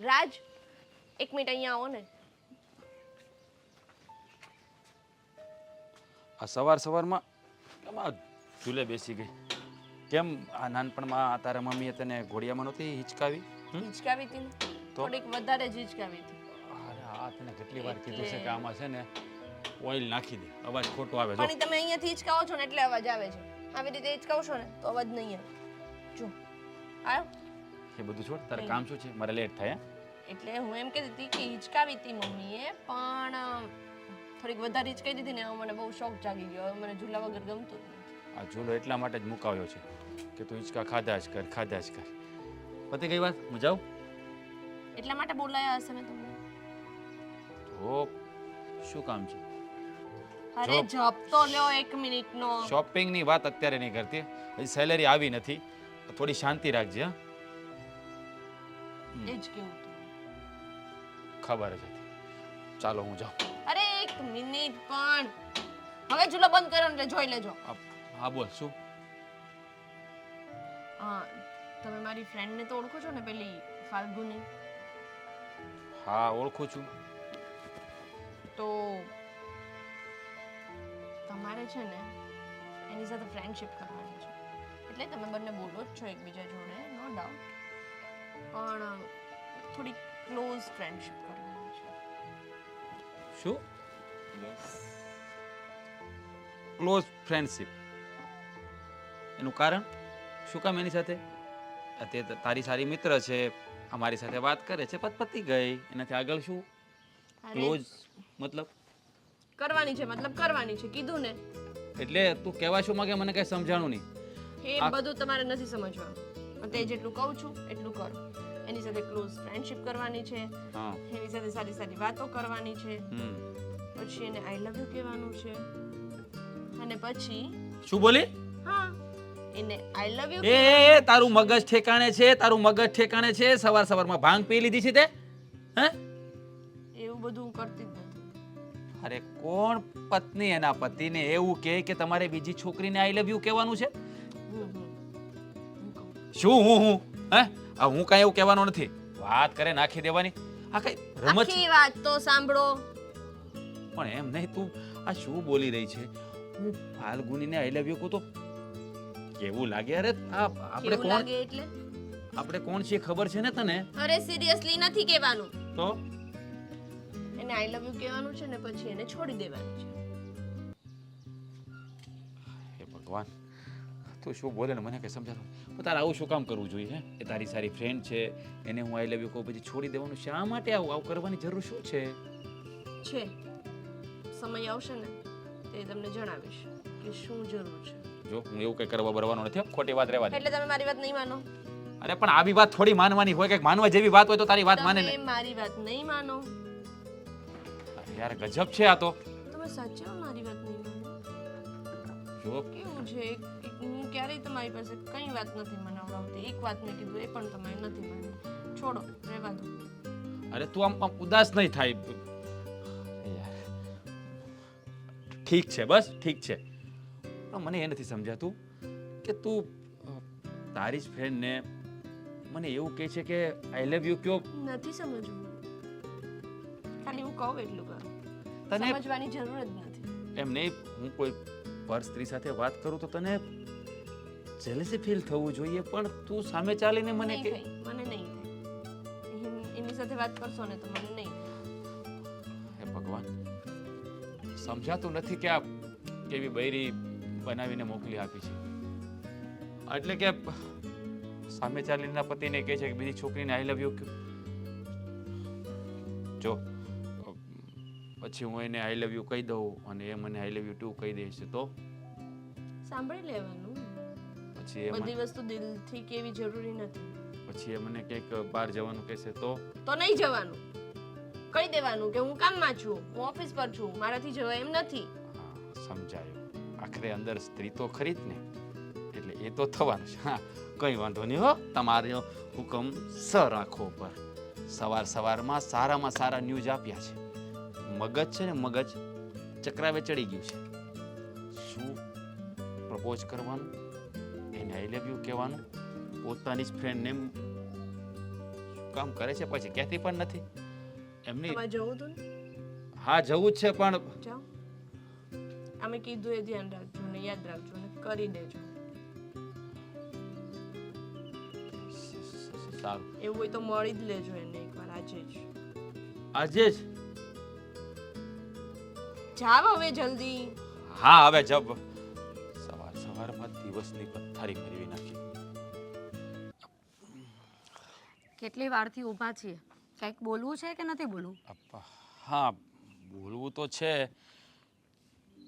રાજ, એક મિનિટ અહીંયા આવો ને. આ સવારમાં કેમ આ ઝૂલે બેસી ગઈ? કેમ આ નાનપણમાં તારા મમ્મીએ તને ઘોડિયામાં નહોતી હિચકાવી? હિચકાવી હતી ને, થોડીક વધારે જ હિચકાવી હતી. અરે આ તને કેટલી વાર કીધું છે કે આમાં છે ને ઓઇલ નાખી દે, અવાજ ખોટો આવે. પણ તમે અહીંયાથી હિચકાવો છો ને એટલે અવાજ આવે છે. આવી રીતે હિચકાવશો ને તો અવાજ નહીં આવે. જો આવ્યો? એ બધું છોડ, તારે કામ શું છે? મારે લેટ થાય. એટલે હું એમ કહેતી હતી કે હિચકાવી હતી મમ્મીએ, પણ થોડીક વધારે હિચકાઈ દીધી ને મને બહુ શોખ જાગી ગયો. હવે મને ઝૂલા વગર ગમતું જ નથી. આ ઝૂલો એટલા માટે જ મુકાવ્યો છે કે તું હિંચકા ખાધા જ કર. પતી ગઈ વાત, હું જાઉં? એટલા માટે બોલાયા હશે મેં તમને. તો શું કામ છે? અરે જપ તો લ્યો 1 મિનિટનો. શોપિંગની વાત અત્યારે નહીં કરતી, હજી સેલેરી આવી નથી, થોડી શાંતિ રાખજે. હા, એ જ કેવું હતું. ખબર જ હતી. ચાલો હું જાઉં. અરે 1 મિનિટ પણ. હવે ઝૂલો બંધ કરો એટલે જોઈ લેજો. હા બોલ, શું? હા, તમે મારી ફ્રેન્ડને તો ઓળખો છો ને, પેલી ફાલ્ગુની? હા, ઓળખું છું. તો તમારે છે ને એની સાથે ફ્રેન્ડશિપ કરવાની છે. એટલે તમે બંને બોલો જ છો એકબીજા જોડે, નો ડાઉટ, પણ થોડી ક્લોઝ ફ્રેન્ડશિપ કરવાની છે. શું? Yes, close friendship. એનું કારણ શું કામ એની સાથે? તે તારી સારી મિત્ર છે, અમારી સાથે વાત કરે છે, પતી ગઈ. એનાથી આગળ શું? ક્લોઝ મતલબ કરવાની છે, મતલબ કરવાની છે, કીધું ને. એટલે તું કહેવા શું માંગે મને કઈ સમજાણું નહીં. એ બધું તમારે નથી સમજવાનું. તે જેટલું કહું છું એટલું કરો. એની સાથે ક્લોઝ ફ્રેન્ડશિપ કરવાની છે, એની સાથે સારી સારી વાતો કરવાની છે, પછી એને આઈ લવ યુ કહેવાનું છે, અને પછી શું બોલી? હા, એને આઈ લવ યુ. એ તારું મગજ ઠેકાણે છે? તારું મગજ ઠેકાણે છે? સવારમાં ભાંગ પી લીધી છે તે? હે? એવું બધું હું કરતી જ નથી. અરે કોણ પત્ની એના પતિને એવું કહે કે તમારે બીજી છોકરીને આઈ લવ યુ કહેવાનું છે? શું હું હે? હું કાંઈ એવું કહેવાનો નથી. વાત કરે નાખી દેવાની. આ કઈ રમત? આખી વાત તો સાંભળો. પણ એમ નહીં, તું આ શું બોલી રહી છે? હું ફાલ્ગુનીને આઈ લવ યુ કહું તો કેવું લાગે? અરે આપણે કોણ? લાગે એટલે આપણે કોણ છીએ ખબર છે ને તને? અરે સિરિયસલી નથી કહેવાનું. તો એને આઈ લવ યુ કહેવાનું છે ને પછી એને છોડી દેવાની છે. હે ભગવાન, તું શું બોલે ને મને કઈ સમજાતું. તારે આવું શું કામ કરવું જોઈએ? હે, એ તારી સારી ફ્રેન્ડ છે, એને હું આઈ લવ યુ કહું પછી છોડી દેવાનું શા માટે? આવું કરવાની જરૂર શું છે? સમય આવશે ને તે તમને જણાવીશ કે શું જરૂર છે. જો હું એવું કઈ કરવા બરવાનો નથી, ખોટી વાત રહેવા દે. એટલે તમે મારી વાત નહીં માનો? અરે પણ આવી વાત થોડી માનવાની હોય, કે માનવા જેવી વાત હોય તો તારી વાત માને ને. તમે મારી વાત નહીં માનો? યાર ગજબ છે આ તો. તમે સાચે મારી વાત નહીં માનો? જો કેવું છે, હું ક્યારેય તમારી પાસે કઈ વાત નથી મનાવડાવતી. એક વાત મેં કીધું એ પણ તમે નથી માની. છોડો, રહેવા દો. અરે તું આમ ઉદાસ નહીં થાય. યાર ઠીક છે, બસ ઠીક છે. પણ મને એ નથી સમજાતું કે તું તારી જ ફ્રેન્ડને મને એવું કહે છે કે આઈ લવ યુ કયો? નથી સમજવું. ખાલી હું કહું એટલું કરો. તને સમજવાની જરૂર જ નથી. એમ નહીં, હું કોઈ પર સ્ત્રી સાથે વાત કરું તો તને જેલસી ફીલ થવું જોઈએ, પણ તું સામે ચાલીને મને કે મને નહીં થાય. એની સાથે વાત કરશો ને તો મને નહીં. હે ભગવાન, સમજાતું નથી કે આ કેવી બૈરી બનાવીને મોકલી આપી છે. એટલે કે સામે ચાલીને પતિને કહે છે કે બીજી છોકરીને આઈ લવ યુ. જો પછી હું એને આઈ લવ યુ કહી દઉં અને એ મને આઈ લવ યુ ટુ કહી દે છે તો સાંભળી લેવાનું. પછી બધી વસ્તુ દિલથી કેવી જરૂરી નથી. પછી એ મને કંઈક બહાર જવાનું કહેશે તો નહીં જવાનું. કહી દેવાનું કે હું કામમાં છું, હું ઓફિસ પર છું, મારાથી જવાય એમ નથી. સમજાયું. આખરે અંદર સ્ત્રી તો ખરી જ ને, એટલે એ તો થવાનું છે. હા, કંઈ વાંધો નહીં હો, તમારો હુકમ સર આંખો પર. સવારમાં સારામાં સારા ન્યૂઝ આપ્યા છે. મગજ છે ને, મગજ ચક્રાવે ચડી ગયું છે. શું પ્રપોઝ કરવાનું, એને આઈ લવ યુ કહેવાનું, પોતાની જ ફ્રેન્ડને કામ કરે છે પછી કહેતી પણ નથી એમની. તમારે જવું હતું ને? હા જવું જ છે પણ જાઓ. અમે કીધું એ ધ્યાન રાખજો ને યાદ રાખજો ને કરી દેજો. સારું. એવું હોય તો મળી જ લેજો એને એકવાર આજે જ. આજે જ? જાવ હવે જલ્દી. હા હવે જબ સવારમાં દિવસની પથારી ફેરવી નાખી. કેટલી વારથી ઊભા છીએ, કંઈક બોલવું છે કે નથી બોલવું? હા બોલવું તો છે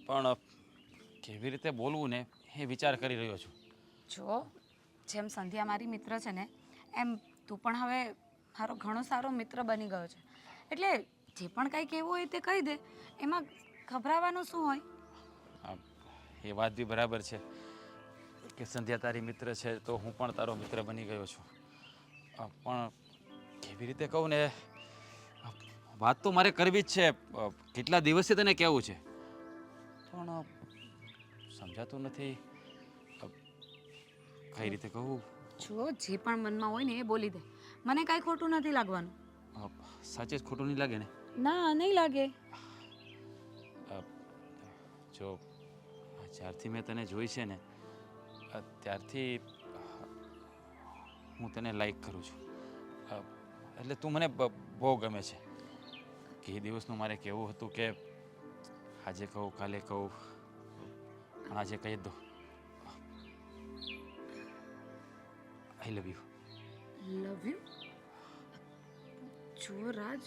પણ કેવી રીતે બોલવું ને એ વિચાર કરી રહ્યો છું. જો જેમ સંધ્યા મારી મિત્ર છે ને એમ તું પણ હવે મારો ઘણો સારો મિત્ર બની ગયો છે, એટલે જે પણ કંઈ કહેવું હોય તે કહી દે, એમાં ગભરાવાનું શું હોય? એ વાત બી બરાબર છે કે સંધ્યા તારી મિત્ર છે તો હું પણ તારો મિત્ર બની ગયો છું, પણ કેવી રીતે કહું ને, વાત તો મારે કરવી જ છે. કેટલા દિવસથી તને કહેવું છે પણ સમજાતું નથી કઈ રીતે કહું. જો જે પણ મનમાં હોય ને એ બોલી દે, મને કાંઈ ખોટું નથી લાગવાનું. સાચે જ ખોટું નહીં લાગે ને? ના, નહીં લાગે. જો જ્યારથી મેં તને જોઈ છે ને ત્યારથી હું તને લાઈક કરું છું, એટલે તું મને બહુ ગમે છે. કે એ દિવસનું મારે કહેવું હતું કે આજે કહું કાલે કહું પણ આજે કહી દો. આઈ લવ યુ. Love you? જો રાજ,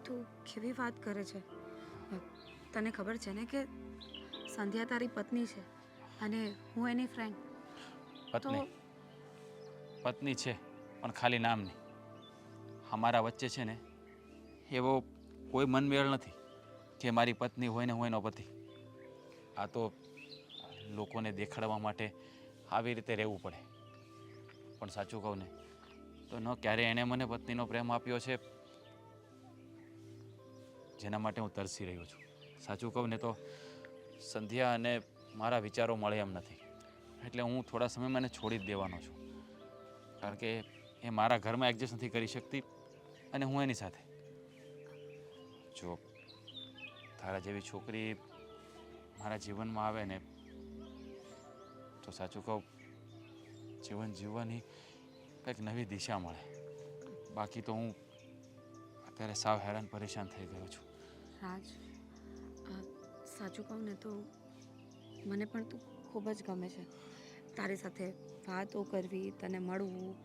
તું કેવી વાત કરે છે? તને ખબર છે ને કે સંધ્યા તારી પત્ની છે અને હું એની ફ્રેન્ડ. પત્ની છે પણ ખાલી નામની. અમારા વચ્ચે છે ને એવો કોઈ મનમેળ નથી કે મારી પત્ની હોય ને હું એનો પતિ. આ તો લોકોને દેખાડવા માટે આવી રીતે રહેવું પડે. પણ સાચું કહું ને તો ન ક્યારે એણે મને પત્નીનો પ્રેમ આપ્યો છે જેના માટે હું તરસી રહ્યો છું. સાચું કહું ને તો સંધ્યા અને મારા વિચારો મળે એમ નથી, એટલે હું થોડા સમયમાં એને છોડી જ દેવાનો છું, કારણ કે એ મારા ઘરમાં એડજસ્ટ નથી કરી શકતી અને હું એની સાથે. જો તારા જેવી છોકરી મારા જીવનમાં આવે ને તો સાચું કહું જીવન જીવવાની કંઈક નવી દિશા મળે. બાકી તો હું અત્યારે સાવ હેરાન પરેશાન થઈ ગયો છું. રાજ, સાચું કહું ને તો મને પણ તું ખૂબ જ ગમે છે. તારી સાથે વાતો કરવી, તને મળવું,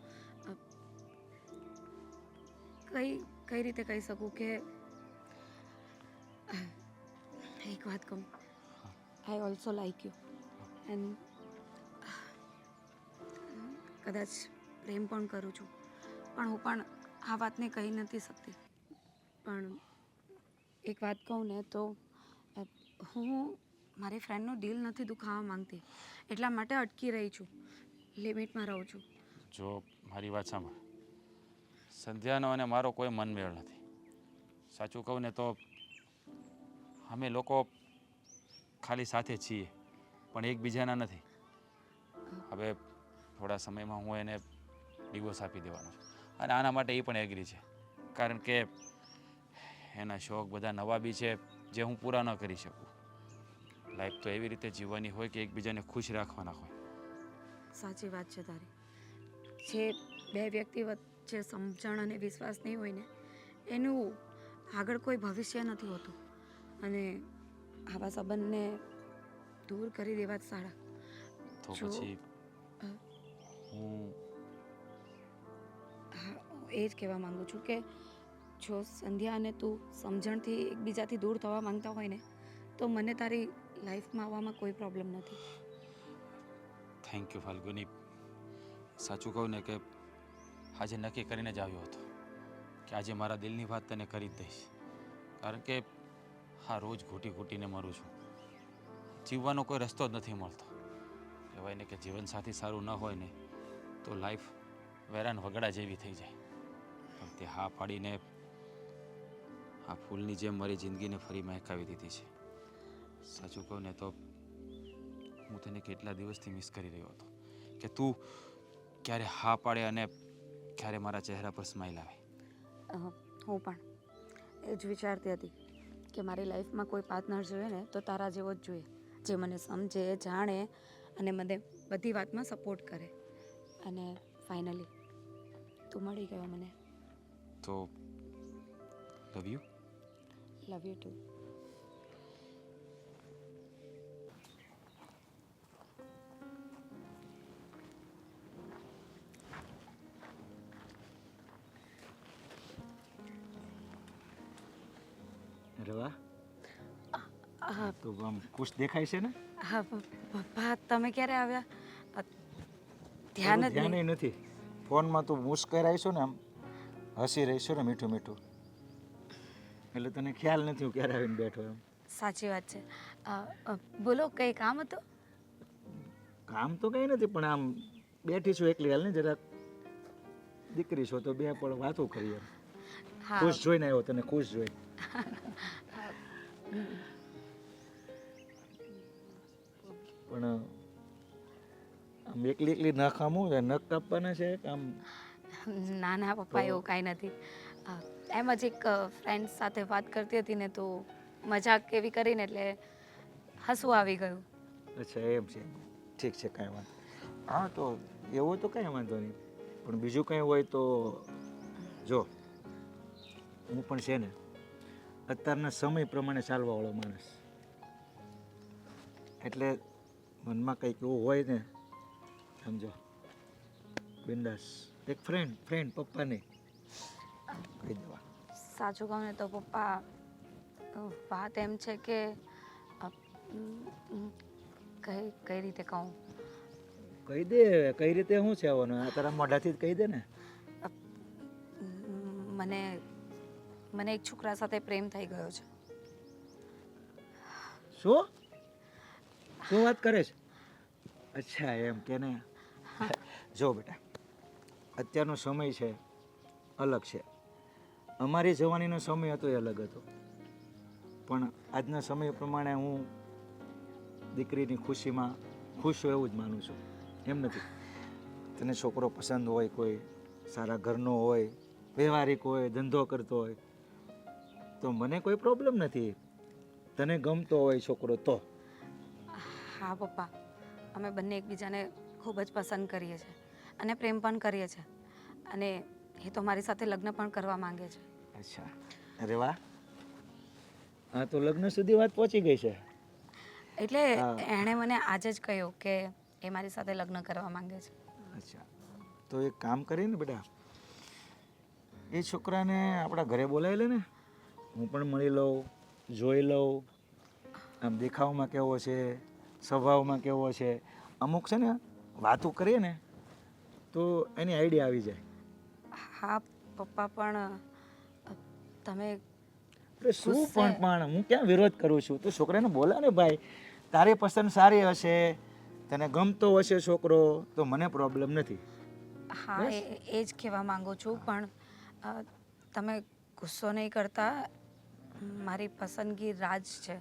કઈ રીતે કહી શકું કે એક વાત કહું, I also like you and કદાચ પ્રેમ પણ કરું છું, પણ હું પણ આ વાતને કહી નથી શકતી. પણ એક વાત કહું ને તો હું મારી ફ્રેન્ડનું દિલ નથી દુખાવા માંગતી, એટલા માટે અટકી રહી છું, લિમિટમાં રહું છું. જો મારી વાત સાંભળ, સંધ્યાનો અને મારો કોઈ મનમેળ નથી. સાચું કહું ને તો અમે લોકો ખાલી સાથે છીએ પણ એકબીજાના નથી. હવે થોડા સમયમાં હું એને ડિવોર્સ આપી દેવાનો છું અને આના માટે એ પણ એગ્રી છે, કારણ કે એના શોખ બધા નવા બી છે જે હું પૂરા ન કરી શકું. લાઈફ તો એવી રીતે જીવવાની હોય કે એકબીજાને ખુશ રાખવાના હોય. સાચી વાત છે તારી. જે બે વ્યક્તિ વચ્ચે સમજણ અને વિશ્વાસ નહીં હોય ને એનું આગળ કોઈ ભવિષ્ય નથી હોતું, અને આવા સંબંધને દૂર કરી દેવા જ સારા. તો પછી હું એ જ કહેવા માંગુ છું કે જો સંધ્યા અને તું સમજણથી એકબીજાથી દૂર થવા માંગતા હોય ને તો મને તારી લાઈફમાં આવવામાં કોઈ પ્રોબ્લેમ નથી. Thank you Falguni. સાચું કહું ને કે આજે નક્કી કરીને જ આવ્યો હતો કે આજે મારા દિલની વાત તને કરી જ દઈશ, કારણ કે હા રોજ ઘૂંટી ઘૂંટીને મરું છું. જીવવાનો કોઈ રસ્તો જ નથી મળતો. કહેવાય ને કે જીવનસાથી સારું ન હોય ને તો લાઈફ વેરાન વગડા જેવી થઈ જાય. પણ તે હા પાડીને આ ફૂલની જેમ મારી જિંદગીને ફરી મહેકાવી દીધી છે. સાચું કહું ને તો હું તને કેટલા દિવસથી મિસ કરી રહ્યો હતો કે તું ક્યારે હા પાડે અને ક્યારે મારા ચહેરા પર સ્માઈલ આવે. હું પણ એ જ વિચારતી હતી કે મારી લાઈફમાં કોઈ પાર્ટનર જોઈએ ને તો તારા જેવો જ જોઈએ, જે મને સમજે, જાણે અને મને બધી વાતમાં સપોર્ટ કરે. અને ફાઇનલી તું મળી ગયો મને. તો love you. Love you too. રવા હા તું આમ ખુશ દેખાય છે ને? હા પપ્પા તમે ક્યારે આવ્યા? ધ્યાન જ ધ્યાન નહીં. નથી. ફોનમાં તું મુસ્કરાઈ છો ને, આમ હસી રહી છો ને મીઠું મીઠું, એટલે તને ખ્યાલ નથી હું ક્યારે આવીને બેઠો એમ. સાચી વાત છે. બોલો કંઈ કામ હતું? કામ તો કંઈ નથી, પણ આમ બેઠી છું એકલી, હાલ ને જરાક દીકરી છો તો બે પણ વાતો કરીએ. હા ખુશ જોઈને આવ્યો તને, ખુશ જોઈ. પણ આમ એકલી એકલી નખ આમું છે, નખ કાપવાના છે આમ? ના ના પપ્પા એવું કાંઈ નથી. એમ જ એક ફ્રેન્ડ સાથે વાત કરતી હતી ને તો મજાક એવી કરીને એટલે હસવું આવી ગયું. અચ્છા એમ છે, ઠીક છે, કાંઈ વાંધો. હા તો એવો તો કાંઈ વાંધો નહીં, પણ બીજું કંઈ હોય તો જો, હું પણ છે ને અત્યારના સમય પ્રમાણે ચાલવાવાળો માણસ, એટલે મનમાં કંઈક એવું હોય ને, સમજો, બિંદાસ એક ફ્રેન્ડ પપ્પાને કહી દેવા. સાચું કહું ને તો પપ્પા વાત એમ છે કે કઈ રીતે કહું? કહી દે, કઈ રીતે શું છે આવવાનું? આ તારા મોઢાથી જ કહી દે ને. મને મને એક છોકરા સાથે પ્રેમ થઈ ગયો છે. શું શું વાત કરે છે? અચ્છા એમ કે ને. જો બેટા, અત્યારનો સમય છે અલગ છે. અમારી જવાનીનો સમય હતો એ અલગ હતો, પણ આજના સમય પ્રમાણે હું દીકરીની ખુશીમાં ખુશ હોય એવું જ માનું છું. એમ નથી, તને છોકરો પસંદ હોય, કોઈ સારા ઘરનો હોય, વ્યવહારિક હોય, ધંધો કરતો હોય, તો મને કોઈ પ્રોબ્લેમ નથી. તને ગમતો હોય છોકરો તો. હા પપ્પા, અમે બંને એકબીજાને ખૂબ જ પસંદ કરીએ છીએ અને પ્રેમ પણ કરીએ છીએ, અને એ તો મારી સાથે લગ્ન પણ કરવા માંગે છે. અચ્છા, અરે વાહ, હા તો લગ્ન સુધી વાત પહોંચી ગઈ છે. એટલે હા. એણે મને આજે જ કહ્યું કે એ મારી સાથે લગ્ન કરવા માંગે છે. અચ્છા, તો એક કામ કરીએ ને બેટા, એ છોકરાને આપણા ઘરે બોલાવી લે ને, હું પણ મળી લઉં, જોઈ લઉં, આમ દેખાવમાં કેવો છે, સ્વભાવમાં કેવો છે. અમુક છે ને વાતો કરીએ ને તો એની આઈડિયા આવી જાય. હા પપ્પા, પણ તમે એટલે શું ગુસ્સે- પણ હું ક્યાં વિરોધ કરું છું? તું છોકરાને બોલા ને ભાઈ, તારી પસંદ સારી હશે, તને ગમતો હશે છોકરો, તો મને પ્રોબ્લેમ નથી. હા એ જ કહેવા માંગુ છું, પણ તમે ગુસ્સો નહીં કરતા. મારી પસંદગી રાજ છે.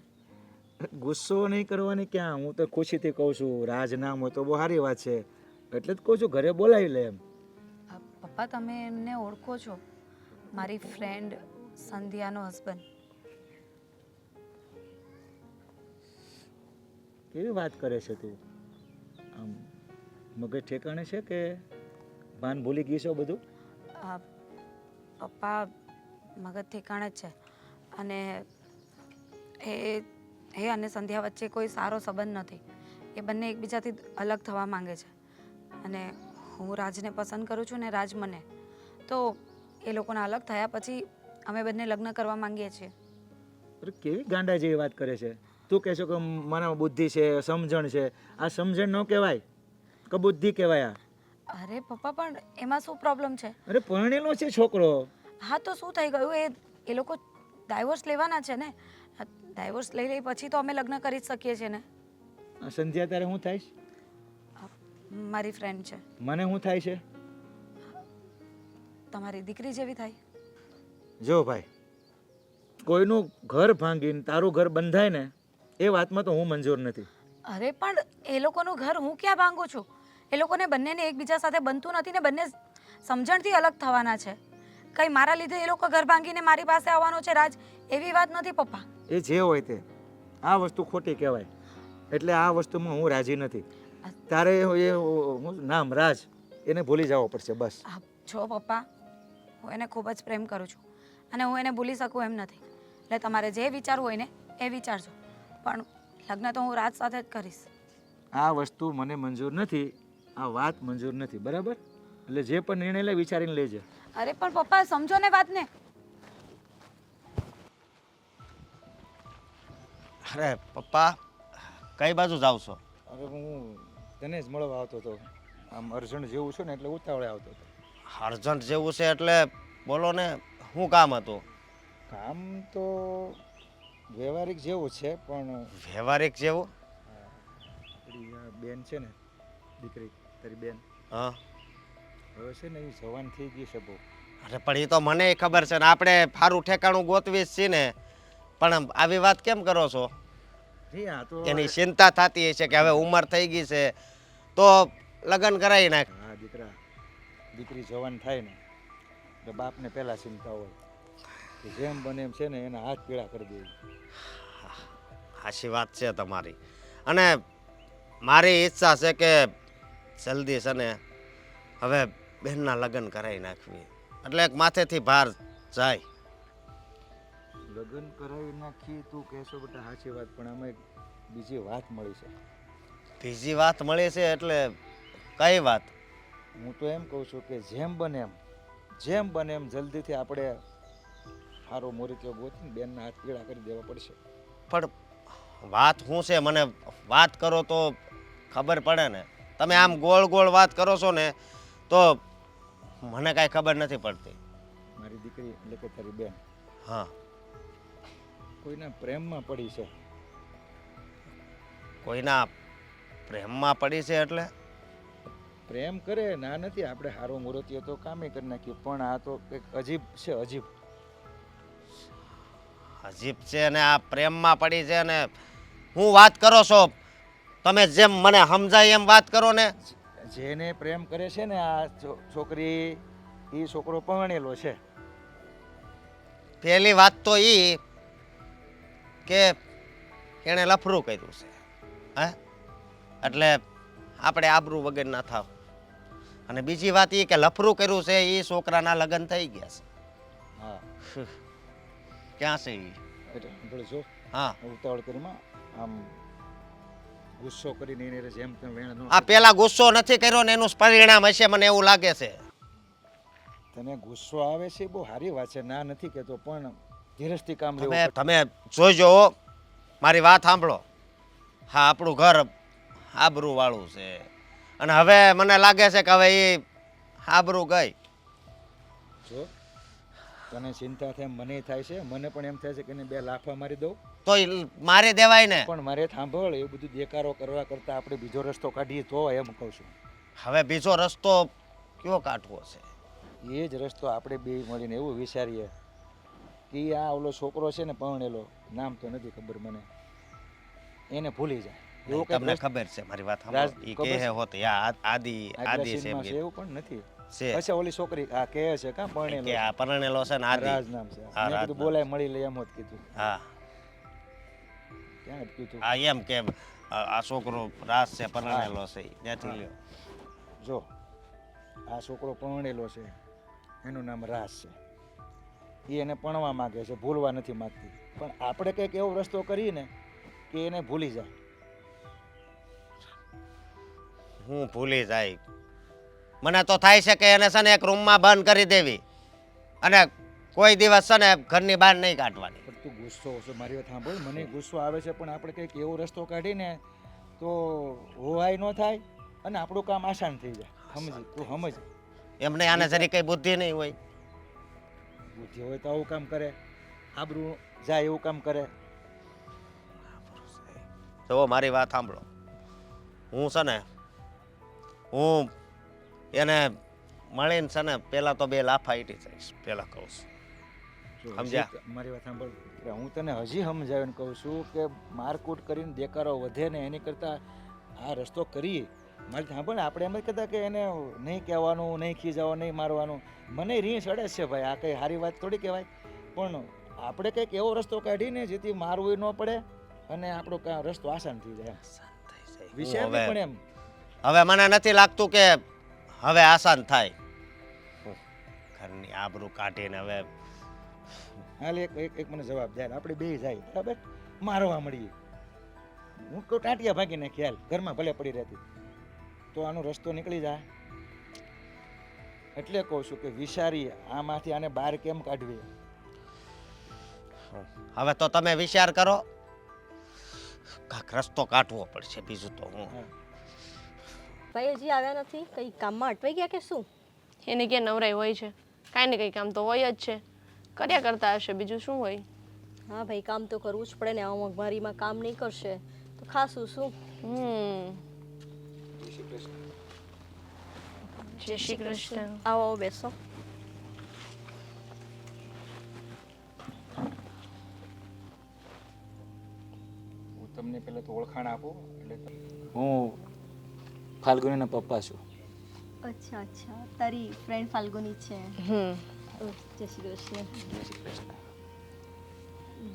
ગુસ્સો નહીં કરવાની ક્યાં, હું તો ખુશીથી કહું છું. રાજ નામ હોય તો બહુ સારી વાત છે, એટલે જ કહું છું ઘરે બોલાવી લે એમ. પપ્પા તમે એમને ઓળખો છો? મારી ફ્રેન્ડ સંધ્યાનો હસબન્ડ. કેવી વાત કરે છે તું? આમ મગજ ઠેકાણે છે કે ભાન ભૂલી ગઈ છો બધું? પપ્પા મગજ ઠેકાણે જ છે, અને એ અને સંધ્યા વચ્ચે કોઈ સારો સંબંધ નથી. એ બંને એકબીજાથી અલગ થવા માંગે છે, અને હું રાજને પસંદ કરું છું ને રાજ મને. તો એ લોકોના અલગ થયા પછી અમે બંને લગ્ન કરવા માંગીએ છીએ. અરે કેવી ગાંડા જેવી વાત કરે છે. તું કહે છો કે મારામાં બુદ્ધિ છે, સમજણ છે. આ સમજણ ન કહેવાય કે બુદ્ધિ કહેવાય. આ અરે પપ્પા, પણ એમાં શું પ્રોબ્લેમ છે? અરે પરણેલો છે છોકરો. હા તો શું થઈ ગયું? એ લોકો ડાયવોર્સ લેવાના છે ને. ડાયવોર્સ લઈ લે પછી તો અમે લગ્ન કરી જ શકીએ છીએ ને. આ સંધ્યા તારે શું થાય છે? મારી ફ્રેન્ડ છે. મને શું થાય છે? તમારી દીકરી જેવી થાય. જો ભાઈ, કોઈનું ઘર ભાંગીને તારું ઘર બંધાય ને એ વાતમાં તો હું મંજૂર નથી. અરે પણ એ લોકોનું ઘર હું ક્યાં ભાંગું છું? એ લોકોને બંનેને એકબીજા સાથે બનતું નથી ને બંને સમજણથી અલગ થવાના છે. કંઈ મારા લીધે એ લોકો ઘર ભાંગીને મારી પાસે આવવાનો છે રાજ, એવી વાત નથી પપ્પા. એ જે હોય તે આ વસ્તુ ખોટી કહેવાય, એટલે આ વસ્તુમાં હું રાજી નથી. તારે હું નામ રાજ એને ભૂલી જવો પડશે બસ. જો પપ્પા, હું એને ખૂબ જ પ્રેમ કરું છું અને હું એને ભૂલી શકું એમ નથી. એટલે તમારે જે વિચારવું હોય ને એ વિચારજો, પણ લગ્ન તો હું રાજ સાથે જ કરીશ. આ વસ્તુ મને મંજૂર નથી, આ વાત મંજૂર નથી, બરાબર? એટલે જે પણ નિર્ણય લે વિચારીને લેજે. અરે પણ પપ્પા સમજો ને વાતને. અરે પપ્પા, કઈ બાજુ જાવ છો? અરે હું તને જ મળવા આવતો હતો, આમ અર્જન્ટ જેવું છે ને એટલે ઉતાવળે આવતો હતો. અર્જન્ટ જેવું છે એટલે બોલો ને, શું કામ હતું? કામ તો વ્યવહારિક જેવું છે, પણ વ્યવહારિક જેવું? પેલી આ બેન છે ને, દીકરી તારી બેન, હા. હવે છે ને એ જવાન થઈ ગઈ છે બહુ. અરે પણ એ તો મને ખબર છે ને, આપણે સારું ઠેકાણું ગોતવી છીએ ને, પણ આવી વાત કેમ કરો છો? જી હા, તો એની ચિંતા થતી હશે કે હવે ઉંમર થઈ ગઈ છે તો લગ્ન કરાવી નાખ. હા દીકરા, દીકરી જવાન થાય ને એટલે બાપને પહેલાં ચિંતા હોય કે જેમ બને એમ છે ને એના હાથ પીળા કરી દેવી. સાચી વાત છે તમારી, અને મારી ઈચ્છા છે કે જલ્દી છે ને હવે બહેનના લગ્ન કરાવી નાખવી, એટલે એક માથેથી ભાર જાય. લગ્ન કરાવી નાખી તું કહેશો બેટા, સાચી વાત, પણ આમાં એક બીજી વાત મળી છે. બીજી વાત મળી છે એટલે કઈ વાત? હું તો એમ કહું છું કે જેમ બને એમ જલ્દીથી આપણે સારો મુહૂર્ત ગોતીને બેનના હાથ પીળા કરી દેવા પડશે. પણ વાત શું છે, મને વાત કરો તો ખબર પડે ને. તમે આમ ગોળ ગોળ વાત કરો છો ને તો મને કાંઈ ખબર નથી પડતી. મારી દીકરી એટલે કે તારી બેન હા. કોઈના પ્રેમમાં પડી છે. કોઈના પ્રેમમાં પડી છે એટલે? પ્રેમ કરે ના નથી, આપણે સારો મુહૂર્ત તો કામે કરી નાખીએ, પણ આ તો કંઈક અજીબ છે, અજીબ. અજીબ છે ને આ પ્રેમમાં પડી છે ને હું વાત કરો છો? તમે જેમ મને સમજાય એમ વાત કરો ને. જેને પ્રેમ કરે છે ને આ છોકરી, એ છોકરો પરણેલો છે. પહેલી વાત તો એ કે એણે લફરું કર્યું છે, હે, એટલે આપણે આબરૂ વગર ના થાવ. અને બીજી વાત એ કે લફરું કર્યું છે એ છોકરાના લગ્ન થઈ ગયા છે. હા, ક્યાં છે એ? એટલે ભલે જો હા, ઉતાવળ કરીમાં આમ ગુસ્સો કરીને એને જેમ તેમ વેણ ન. આ પેલા ગુસ્સો નથી કર્યો ને એનું પરિણામ હશે, મને એવું લાગે છે. તને ગુસ્સો આવે છે બહુ સારી વાત છે, ના નથી કહેતો, પણ ધીરજથી કામ લેવું તમે પડે. તમે જોઈજો હો, મારી વાત સાંભળો. હા, આપણું ઘર આબરૂ વાળું છે અને હવે મને લાગે છે કે હવે એ આબરૂ ગઈ. જો તને ચિંતા થાય મને થાય છે, મને પણ એમ થાય છે કે એને બે લાફા મારી દઉં, તો ઈ મારી દેવાય ને. પણ મારે સાંભળ, એવું બધું દેકારો કરવા કરતાં આપણે બીજો રસ્તો કાઢીએ તો એમ કહું છું. હવે બીજો રસ્તો કયો કાઢવો છે? એ જ રસ્તો આપણે બે મળીને એવું વિચારીએ કે આ ઓલો છોકરો છે ને પરણેલો, નામ તો નથી ખબર મને, એને ભૂલી જાય. એવું કંઈક તમને રસ્તો- ખબર છે મારી વાત રાજ, સાંભળો. ઈ ખબર કહે છે? હોત યા આદિ આગલા આદિ છે સીનમાં એમ છે એવું પણ નથી. છે અચ્છા, ઓલી છોકરી આ કહે છે કા પરણેલો કે છે? આ પરણેલો છે ને આદિ. રાજ નામ છે. હા, મેં રાજ કીધું નામ બોલાય છે. મળી લે એમ હોત કીધું. હા, ક્યાં અટક્યું તું? આ એમ કે આ છોકરો રાસ છે, પરણેલો છે, ત્યાંથી લ્યો. જો આ છોકરો પરણેલો છે, એનું નામ રાસ છે, એ એને પણવા માંગે છે, ભૂલવા નથી માંગતી, પણ આપણે કંઈક એવો રસ્તો કરીએ ને કે એને ભૂલી જાય. હું ભૂલી જાય? મને તો થાય છે કે એને છે ને એક રૂમમાં બંધ કરી દેવી અને કોઈ દિવસ છે ને ઘરની બહાર નહીં કાઢવાની. પણ તું ગુસ્સો છે, મારી વાત સાંભળ, મને ગુસ્સો આવે છે, પણ આપણે કંઈક એવો રસ્તો કાઢીને તો હોવાય ન થાય અને આપણું કામ આસાન થઈ જાય. સમજી, તું સમજ. એમને આને જરી કઈ બુદ્ધિ નહીં હોય. બુદ્ધિ હોય તો આવું કામ કરે, આબરૂ જાય એવું કામ કરે. જો મારી વાત સાંભળો, હું છે ને હું એને મળીને છે ને પેલા તો બે લાફા ઈટી જઈશ, પેલા કહું છું. જો સમજ્યા? હજી મારી વાત સાંભળ, કે હું તને હજી સમજાવીને કહું છું કે મારકૂટ કરીને દેકારો વધે ને એની કરતાં આ રસ્તો કરીએ મારે સાંભળ ને, આપણે એમ જ કહેતા કે એને નહીં કહેવાનું, નહીં ખીજાવાનું, નહીં મારવાનું. મને રીણ ચડે છે ભાઈ, આ કંઈ સારી વાત થોડી કહેવાય. પણ આપણે કંઈક એવો રસ્તો કાઢીને જેથી મારવું ન પડે અને આપણો રસ્તો આસાન થઈ જાય એમ. વિચાર નહીં પણ એમ. હવે મને નથી લાગતું કે હવે આસાન થાય. ઘરની આબરૂ કાઢીને હવે હાલ એક મને જવાબ દે. આપણે બે જાય બરાબર, મારવા મળીએ. હું કહું ટાંટિયા ભાગીને ખ્યાલ ઘરમાં ભલે પડી રહેતી તો આનો રસ્તો નીકળી જાય. એટલે કહું છું કે વિચારીએ આમાંથી આને બહાર કેમ કાઢવી. હવે તો તમે વિચાર કરો, કાંઈક રસ્તો કાઢવો પડશે. બીજું તો હું ભાઈ હજી આવ્યા નથી, કઈ કામમાં અટવાઈ ગયા કે શું? એને ક્યાં નવરાઈ હોય છે? કાંઈ ને કંઈ કામ તો હોય જ છે, કર્યા કરતા હશે, બીજું શું હોય. હા ભાઈ, કામ તો કરવું જ પડે ને. આ મોંઘવારીમાં કામ નહીં કરશે તો ખાશું શું? જય શ્રી કૃષ્ણ. આવો આવો બેસો. હું તમને પહેલા તો ઓળખાણ આપું. એટલે હું ફાલ્ગુનીના પપ્પા છું. અચ્છા અચ્છા, તારી ફ્રેન્ડ ફાલ્ગુની છે. હમ જય શ્રી કૃષ્ણ.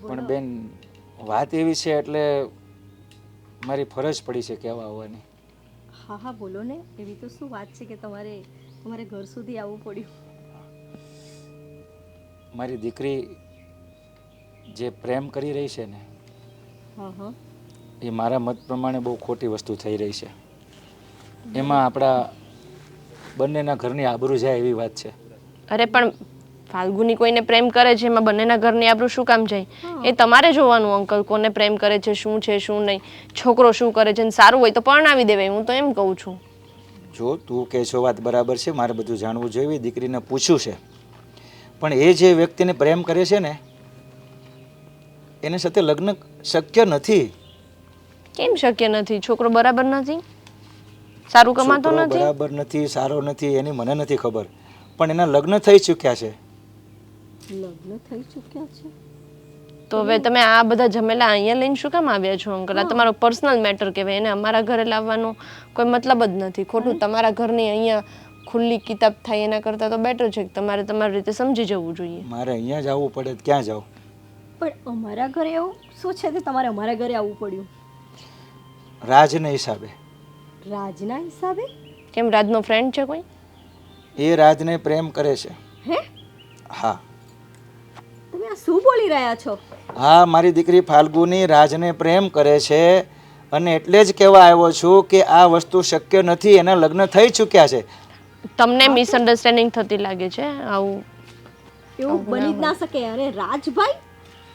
પણ બેન વાત એવી છે એટલે મારી ફરજ પડી છે કહેવા આવવાની. હા હા બોલો ને, એવી તો શું વાત છે કે તમારે ઘર સુધી આવવું પડ્યું? મારી દીકરી જે પ્રેમ કરી રહી છે ને, હા હા, એ મારા મત પ્રમાણે બહુ ખોટી વસ્તુ થઈ રહી છે. એમાં આપણા બંનેના ઘરની આબરૂ જાય એવી વાત છે. અરે પણ ફાલ્ગુની કોઈને પ્રેમ કરે છે, એમાં બંનેના ઘરની આબરૂ શું કામ જાય? એ તમારે જોવાનું અંકલ, કોને પ્રેમ કરે છે, શું છે શું નહીં, છોકરો શું કરે છે. સારું હોય તો પરણાવી દેવાય, હું તો એમ કહું છું. જો તું કહે છો વાત બરાબર છે, મારે બધું જાણવું જોઈએ. દીકરીને પૂછ્યું છે, પણ એ જે વ્યક્તિને પ્રેમ કરે છે ને એની સાથે લગ્ન શક્ય નથી. કેમ શક્ય નથી? છોકરો બરાબર નથી, સારું કમાતો છોકરો નથી. બરાબર નથી, સારો નથી એની મને નથી ખબર, પણ એના લગ્ન થઈ ચૂક્યા છે. લગ્ન થઈ ચૂક્યા છે તો હવે તમે આ બધા ઝમેલા અહીંયા લઈને શું કામ આવ્યા છો અંકલ? આ તમારો પર્સનલ મેટર કહેવાય, એને અમારા ઘરે લાવવાનો કોઈ મતલબ જ નથી. ખોટું તમારા ઘરની અહીંયા ખુલ્લી કિતાબ થાય એના કરતાં તો બેટર છે કે તમારે તમારી રીતે સમજી જવું જોઈએ. મારે અહીંયા જ આવવું પડે તો ક્યાં જાઉં? પણ અમારા ઘરે એવું શું છે કે તમારે અમારા ઘરે આવવું પડ્યું? રાજના હિસાબે. રાજના હિસાબે? કેમ, રાજનો ફ્રેન્ડ છે કોઈ? એ રાજને પ્રેમ કરે છે. હે? હા તમે આ શું બોલી રહ્યા છો? હા, મારી દીકરી ફાલ્ગુની રાજને પ્રેમ કરે છે અને એટલે જ કહેવા આવ્યો છું કે આ વસ્તુ શક્ય નથી. એના લગ્ન થઈ ચૂક્યા છે. તમને મિસઅન્ડરસ્ટેન્ડિંગ થતી લાગે છે. આવું એવું બની જ ના શકે. અરે રાજભાઈ,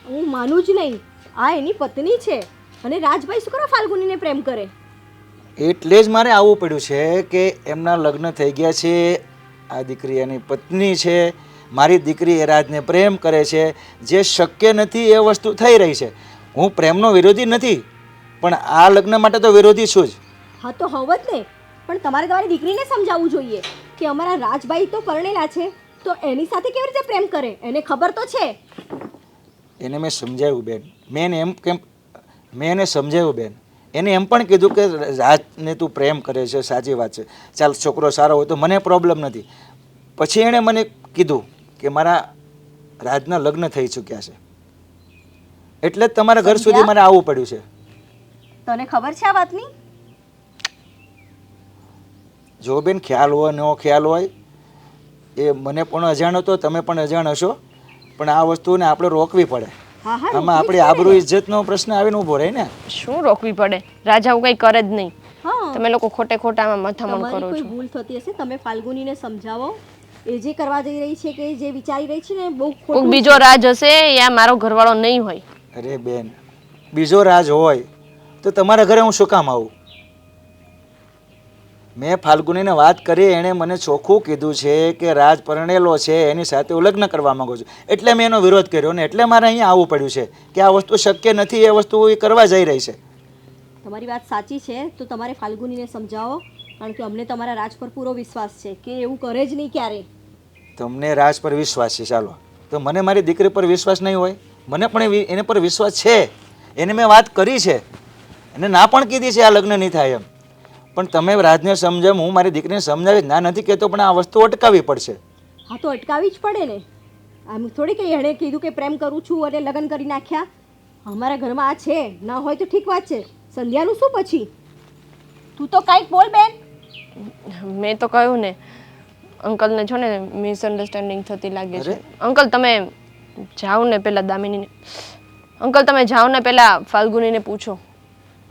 હું માનું જ નહીં. આ એની પત્ની છે અને રાજભાઈ શું કરવા ફાલ્ગુનીને પ્રેમ કરે? એટલે જ મારે આવવું પડ્યું છે કે એમના લગ્ન થઈ ગયા છે. આ દીકરી એની પત્ની છે. મારી દીકરી એ રાજને પ્રેમ કરે છે. જે શક્ય નથી એ વસ્તુ થઈ રહી છે. હું પ્રેમનો વિરોધી નથી, પણ આ લગ્ન માટે તો વિરોધી છું જ. હા તો હવે જ ને, પણ તમારે તમારી દીકરીને સમજાવવું જોઈએ કે અમારા રાજભાઈ તો પરણેલા છે, તો એની સાથે કેવી રીતે પ્રેમ કરે? એને ખબર તો છે. એને મેં સમજાવ્યું બેન, મેં એને સમજાવ્યું બેન. એને એમ પણ કીધું કે રાજને તું પ્રેમ કરે છે, સાચી વાત છે, ચાલ છોકરો સારો હોય તો મને પ્રોબ્લેમ નથી. પછી એણે મને કીધું કે મારા રાજના લગ્ન થઈ ચૂક્યા છે, એટલે જ તમારા ઘર સુધી મારે આવવું પડ્યું છે. તને ખબર છે આ વાતની? જો બેન, ખ્યાલ હોય ન ખ્યાલ હોય એ મને પણ અજાણ હતો, તમે પણ અજાણ હશો, પણ આ વસ્તુને આપણે રોકવી પડે. આમાં આપણી આબરૂ ઇજ્જતનો પ્રશ્ન આવીને ઊભો રહે ને. શું રોકવી પડે? રાજા આવું કંઈ કરે જ નહીં. હા, તમે લોકો ખોટામાં મથામણ કરો તમારી છો. કોઈ ભૂલ થતી હશે, તમે ફાલ્ગુનીને સમજાવો. એ જે કરવા જઈ રહી છે કે જે વિચારી રહી છે ને બહુ કોઈક ખોટું બીજો રાજ હશે, યા મારો ઘરવાળો નહીં હોય. અરે બેન, બીજો રાજ હોય તો તમારા ઘરે હું શું કામ આવું? મેં ફાલ્ગુનીને વાત કરી, એણે મને ચોખ્ખું કીધું છે કે રાજ પરણેલો છે, એની સાથે હું લગ્ન કરવા માંગુ છું. એટલે મેં એનો વિરોધ કર્યો ને એટલે મારે અહીંયા આવવું પડ્યું છે કે આ વસ્તુ શક્ય નથી, એ વસ્તુ એ કરવા જઈ રહી છે. તમારી વાત સાચી છે, તો તમારે ફાલ્ગુનીને સમજાવો, કારણ કે અમને તમારા રાજ પર પૂરો વિશ્વાસ છે કે એવું કરે જ નહીં ક્યારે. તમને રાજ પર વિશ્વાસ છે, ચાલો, તો મને મારી દીકરી પર વિશ્વાસ નહીં હોય? મને પણ એને પર વિશ્વાસ છે. એને મેં વાત કરી છે, એને ના પણ કીધી છે આ લગ્ન નહીં થાય એમ, પણ તમે રાજને સમજાવ, હું મારી દીકરીને સમજાવી ના નથી કહેતો, પણ આ વસ્તુ અટકાવવી પડશે. હા તો અટકાવી જ પડે ને. આમ થોડી કે એણે કીધું કે પ્રેમ કરું છું અને લગ્ન કરી નાખ્યા. અમારા ઘરમાં આ છે, ના હોય તો ઠીક વાત છે. સંધ્યાનું શું પછી? તું તો કાંઈક બોલ બેન. મેં તો કહ્યું ને, અંકલને છો ને મિસઅન્ડરસ્ટેન્ડિંગ થતી લાગે છે. અંકલ તમે જાઓ ને પેલા દામિનીને, અંકલ તમે જાઓ ને પેલા ફાલ્ગુનીને પૂછો.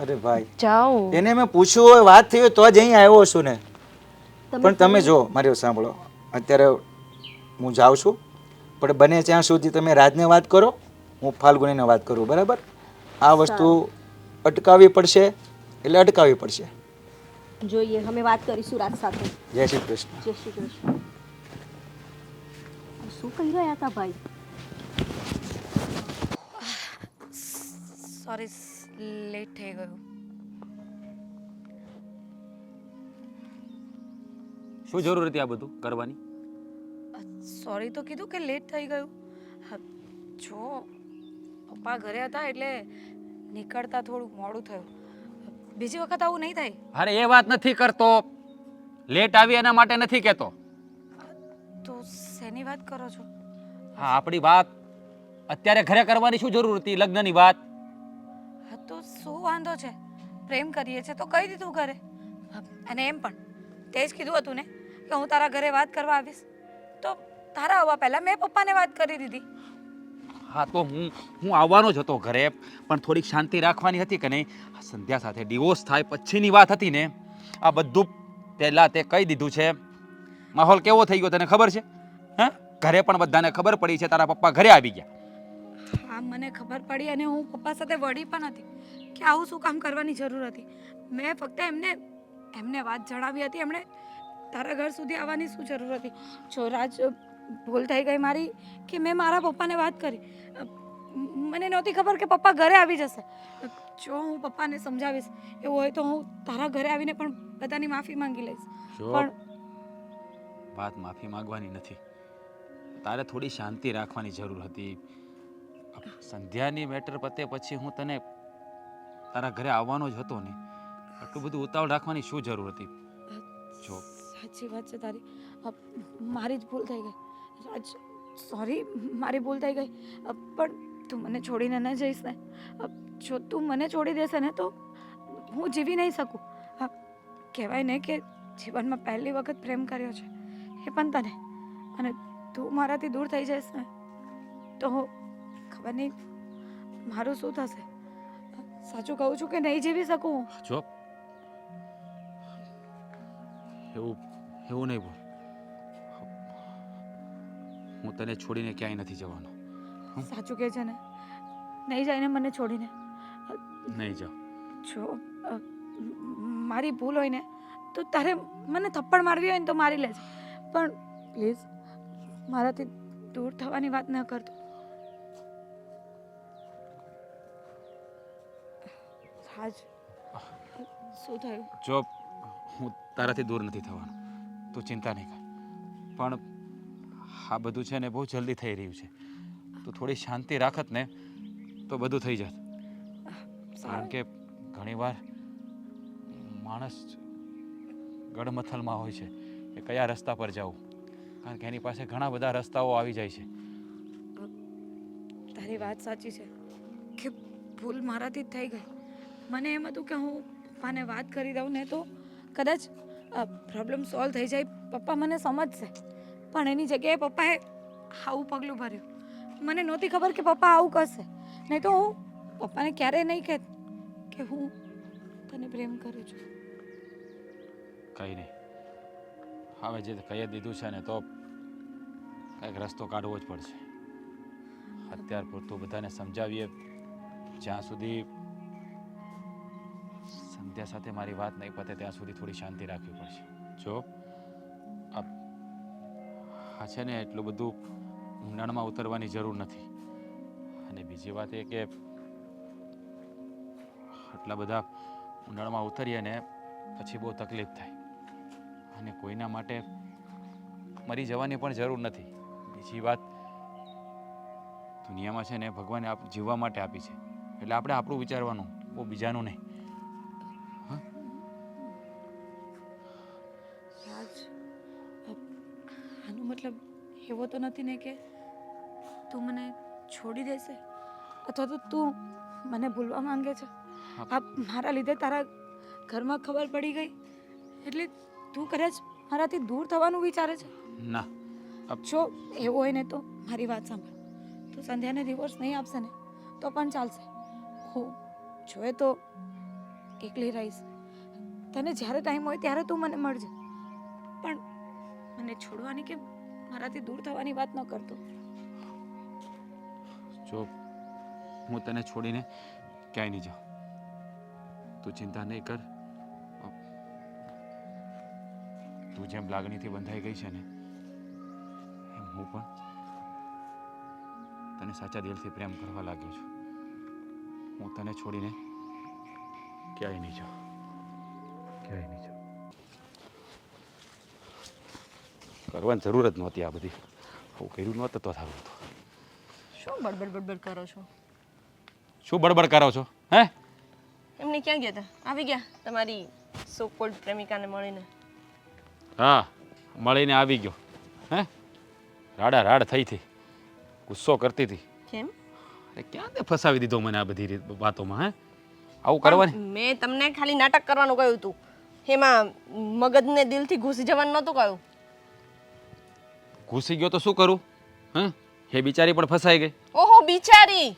અરે ભાઈ, જાઓ. એને મેં પૂછ્યું હોય, વાત થઈ હોય તો જ અહીં આવ્યો છું ને. પણ તમે જો, મારી વાત સાંભળો, અત્યારે હું જાઉં છું, પણ બને ત્યાં સુધી તમે રાજને વાત કરો, હું ફાલ્ગુનીને વાત કરું, બરાબર? આ વસ્તુ અટકાવવી પડશે, એટલે અટકાવવી પડશે. જોઈએ, અમે વાત કરીશું રાજ સાથે. જય શ્રી કૃષ્ણ. જય શ્રી કૃષ્ણ. શું કહી રહ્યા હતા ભાઈ? સોરી, લેટ થઈ ગયું. શું જરૂર હતી આ બધું કરવાની? સોરી તો કીધું કે લેટ થઈ ગયું. હા, જો પપ્પા ઘરે હતા એટલે નીકળતા થોડું મોડું થયું. બીજી વખત આવું નહીં થાય. અરે એ વાત નથી કરતો, લેટ આવી એના માટે નથી કહેતો. તો શેની વાત કરો છો? હા, આપણી વાત અત્યારે ઘરે કરવાની શું જરૂર હતી, લગ્નની વાત? હા તો શું વાંધો છે? પ્રેમ કરીએ છે તો કહી દીધું ઘરે. અને એમ પણ તે જ કીધું હતું ને કે હું તારા ઘરે વાત કરવા આવીશ, તો તારા આવવા પહેલા મેં પપ્પાને વાત કરી દીધી. હા તો હું આવવાનો જ હતો ઘરે, પણ થોડીક શાંતિ રાખવાની હતી કે નહીં. સંધ્યા સાથે ડિવોર્સ થાય પછીની વાત હતી ને, આ બધું પહેલાં તે કહી દીધું છે. માહોલ કેવો થઈ ગયો તને ખબર છે? હા, ઘરે પણ બધાને ખબર પડી છે, તારા પપ્પા ઘરે આવી ગયા. હા મને ખબર પડી, અને હું પપ્પા સાથે વળી પણ હતી કે આવું શું કામ કરવાની જરૂર હતી. મેં ફક્ત એમને વાત જણાવી હતી. એમણે તારા ઘર સુધી આવવાની શું જરૂર હતી? જો રાજ, ભૂલ થઈ ગઈ મારી કે મેં મારા પપ્પાને વાત કરી. મને નહોતી ખબર કે પપ્પા ઘરે આવી જશે. જો હું પપ્પાને સમજાવીશ, એવું હોય તો હું તારા ઘરે આવીને પણ બધાની માફી માંગી લઈશ. પણ વાત માફી માંગવાની નથી, તારે થોડી શાંતિ રાખવાની જરૂર હતી. સંધ્યાની મેટર પતે પછી હું તને તારા ઘરે આવવાનો જ હતો ને, આટલું બધું ઉતાવળ રાખવાની શું જરૂર હતી? જો સાચી વાત છે તારી, મારી જ ભૂલ થઈ ગઈ. રાજ, સોરી, મારી ભૂલ થઈ ગઈ. પણ તું મને છોડીને ન જઈશ ને? જો તું મને છોડી દેશે ને તો હું જીવી નહીં શકું. કહેવાય ને કે જીવનમાં પહેલી વખત પ્રેમ કર્યો છે, એ પણ તને, અને તું મારાથી દૂર થઈ જઈશ ને તો ખબર નહીં મારું શું થશે. સાચું કહું છું કે નહીં જીવી શકું હું. જો એવું નહીં બોલ. હું તને છોડીને ક્યાંય નથી જવાનો. સાચું કહે છે ને? નહીં જાય ને મને છોડીને? નહીં જાઓ. જો મારી ભૂલ હોય ને તો તારે મને થપ્પડ મારવી હોય ને તો મારી લેજે, પણ પ્લીઝ મારાથી દૂર થવાની વાત ન કરતો. રાજ, શું થયું? જો હું તારાથી દૂર નથી થવાનો, તું ચિંતા નહીં કર. પણ આ બધું છે ને બહુ જલ્દી થઈ રહ્યું છે. તું થોડી શાંતિ રાખત ને તો બધું થઈ જાત. કારણ કે ઘણીવાર માણસ ગડમથલમાં હોય છે કે કયા રસ્તા પર જવું, કારણ કે એની પાસે ઘણા બધા રસ્તાઓ આવી જાય છે. તારી વાત સાચી છે કે ભૂલ મારાથી જ થઈ ગઈ. મને એમ હતું કે હું પપ્પાને વાત કરી દઉં ને તો કદાચ પ્રોબ્લેમ સોલ્વ થઈ જાય, પપ્પા મને સમજશે. પણ એની જગ્યાએ પપ્પાએ આવું પગલું ભર્યું. મને નહોતી ખબર કે પપ્પા આવું કરશે, નહીં તો હું પપ્પાને ક્યારેય નહીં કહેત કે હું તને પ્રેમ કરું છું. કંઈ નહીં, હવે જે કહી દીધું છે ને તો કંઈક રસ્તો કાઢવો જ પડશે. અત્યાર પૂરતું બધાને સમજાવીએ, જ્યાં સુધી સંધ્યા સાથે મારી વાત નહીં પતે ત્યાં સુધી થોડી શાંતિ રાખવી પડશે. જો આ છે ને એટલું બધું ઊંડાણમાં ઉતરવાની જરૂર નથી. અને બીજી વાત એ કે આટલા બધા ઊંડાણમાં ઉતરીએ ને પછી બહુ તકલીફ થાય, અને કોઈના માટે મરી જવાની પણ જરૂર નથી. બીજી વાત, દુનિયામાં છે ને ભગવાને જીવવા માટે આપી છે, એટલે આપણે આપણું વિચારવાનું, બહુ બીજાનું નહીં. એવો તો નથી ને કે તું મને છોડી દેશે અથવા તો તું મને ભૂલવા માંગે છે? આ મારા લીધે તારા ઘરમાં ખબર પડી ગઈ એટલે તું કદાચ મારાથી દૂર થવાનું વિચારે છે? ના, જો એવું હોય ને તો મારી વાત સાંભળ. તું સંધ્યાને ડિવોર્સ નહીં આપશે ને તો પણ ચાલશે. હું જોઈએ તો એકલી રહીશ. તને જ્યારે ટાઈમ હોય ત્યારે તું મને મળજે, પણ મને છોડવાની કે મારાથી દૂર થવાની વાત ન કરતો. જો હું તને છોડીને ક્યાંય નહીં જાઉં. તું ચિંતા નહીં કર. તું જેમ લાગણીથી બંધાઈ ગઈ છે ને એમ હું પણ તને સાચા દિલથી પ્રેમ કરવા લાગ્યો છું. હું તને છોડીને ક્યાંય નહીં જાઉં, ક્યાંય નહીં જાઉં. કરવાની જરૂર જ નહોતી આ બધી. હું કર્યું નહોતું તો થયું હતું. શું બડબડ બડબડ કરો છો? શું બડબડ કરો છો? હે? એમને ક્યાં ગયા હતા? આવી ગયા તમારી સો કોલ્ડ પ્રેમિકાને મળીને? હા, મળીને આવી ગયો. હે? રાડા રાડ થઈ હતી, ગુસ્સો કરતી હતી. કેમ? અરે ક્યાં તે ફસાવી દીધો મને આ બધી વાતોમાં? હે, આવું કરવાની? મેં તમને ખાલી નાટક કરવાનું કહ્યું હતું, એમાં મગજને દિલથી ઘૂસી જવાનું નહોતું કહ્યું. ઘૂસી ગયો તો શું કરું? હે, એ બિચારી પણ ફસાઈ ગઈ. ઓહો બિચારી,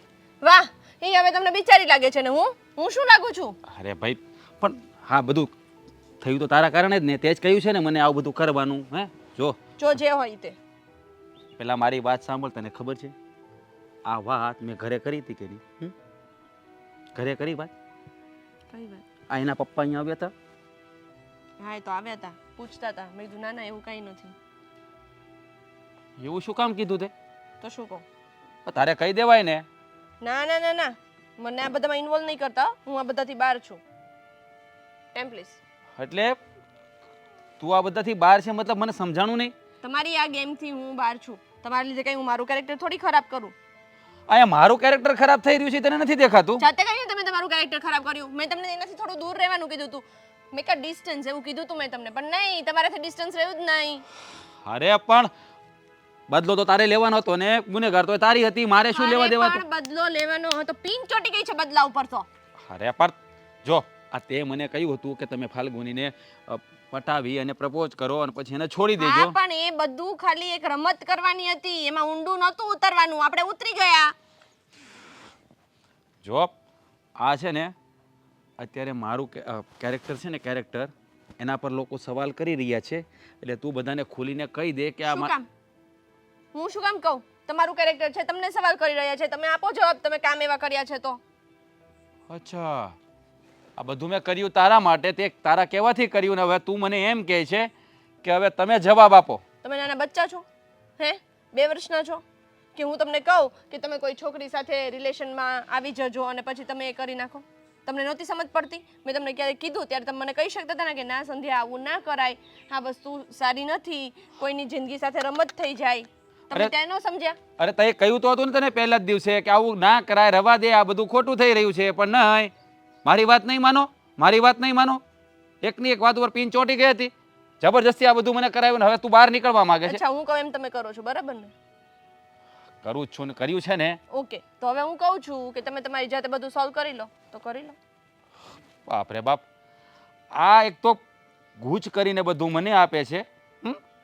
વાહ! એ હવે તમને બિચારી લાગે છે ને હું શું લાગુ છું? અરે ભાઈ, પણ હા બધું થયું તો તારા કારણે જ ને. તે જ કહ્યું છે ને મને આવું બધું કરવાનું. હે, જો જે હોય તે. પેલા મારી વાત સાંભળ. તને ખબર છે આ વાત મેં ઘરે કરી હતી કે નહીં? ઘરે કરી વાત? કઈ વાત? આ એના પપ્પા અહીંયા આવ્યા હતા. હા, એ તો આવ્યા હતા, પૂછતા હતા. મેં કીધું ના ના એવું કઈ નથી. એવું શું કામ કીધું તે? તો શું કહું? તારે કહી દેવાય ને. ના ના ના ના, મને આ બધામાં ઇન્વોલ્વ નહીં કરતા. હું આ બધાથી બહાર છું. ટેમ પ્લીઝ. એટલે તું આ બધાથી બહાર છે મતલબ મને સમજાણું નહીં. તમારી આ ગેમથી હું બહાર છું. તમારા લીધે કઈ હું મારું કેરેક્ટર થોડી ખરાબ કરું. અહીંયા મારું કેરેક્ટર ખરાબ થઈ રહ્યું છે તને નથી દેખાતું? જાતે કહીને તમે તમારું કેરેક્ટર ખરાબ કર્યું. મેં તમને એનાથી થોડું દૂર રહેવાનું કીધું હતું. મેક અ ડિસ્ટન્સ એવું કીધું હતું મેં તમને, પણ નહીં, તમારાથી ડિસ્ટન્સ રહ્યું જ નહીં. અરે પણ બદલો તો તારે લેવાનો હતો ને. ગુનેગાર તો તારી હતી, મારે શું લેવા દેવા પણ બદલો લેવાનો હતો. પિન ચોટી ગઈ છે બદલા ઉપર તો. અરે પણ જો આ તે મને કહ્યું હતું કે તમે ફાલ્ગુનીને પટાવી અને પ્રપોઝ કરો અને પછી એને છોડી દેજો. હા, પણ એ બધું ખાલી એક રમત કરવાની હતી. એમાં ઊંડું નહોતું ઉતરવાનું. આપણે ઉતરી ગયા. જો આ છે ને અત્યારે મારું કેરેક્ટર છે ને, કેરેક્ટર એના પર લોકો સવાલ કરી રહ્યા છે. એટલે તું બધાને ખુલીને કહી દે કે આ શું કામ? હું શું કામ કહું? તમારું કેરેક્ટર છે, તમને સવાલ કરી રહ્યા છે, તમે આપો જવાબ. તમે કામ એવા કર્યા છે તો. અચ્છા, આ બધું મેં કર્યું તારા માટે. તે તારા કહેવાથી કર્યું ને હવે તું મને એમ કહે છે કે હવે તમે જવાબ આપો. તમે નાના બચ્ચા છો? હે, 2 વર્ષના છો? કે હું તમને કહું કે તમે કોઈ છોકરી સાથે રિલેશનમાં આવી જજો અને પછી તમે એ કરી નાખો? તમને નહોતી સમજ પડતી? મેં તમને ક્યારેક કીધું ત્યારે તમે મને કહી શકતા હતા ને કે ના સંધ્યા, આવું ના કરાય, આ વસ્તુ સારી નથી, કોઈની જિંદગી સાથે રમત થઈ જાય. તમે ત્યાં ન સમજ્યા? અરે તે કહ્યું તો હતું ને તને પહેલા જ દિવસે કે આવું ના કરાય, રવા દે, આ બધું ખોટું થઈ રહ્યું છે. પણ નહીં, મારી વાત નહીં માનો, મારી વાત નહીં માનો. એકની એક વાત ઉપર પિન ચોટી ગઈ હતી. જબરજસ્તી આ બધું મને કરાવ્યું ને હવે તું બહાર નીકળવા માંગે છે. અચ્છા, હું કહું એમ તમે કરો છો, બરાબર ને? કરું જ છું ને, કર્યું છે ને. ઓકે, તો હવે હું કહું છું કે તમે તમારી જાતે બધું સોલ્વ કરી લો તો કરી લો. બાપ રે બાપ, આ એક તો ગૂંચ કરીને બધું મને આપે છે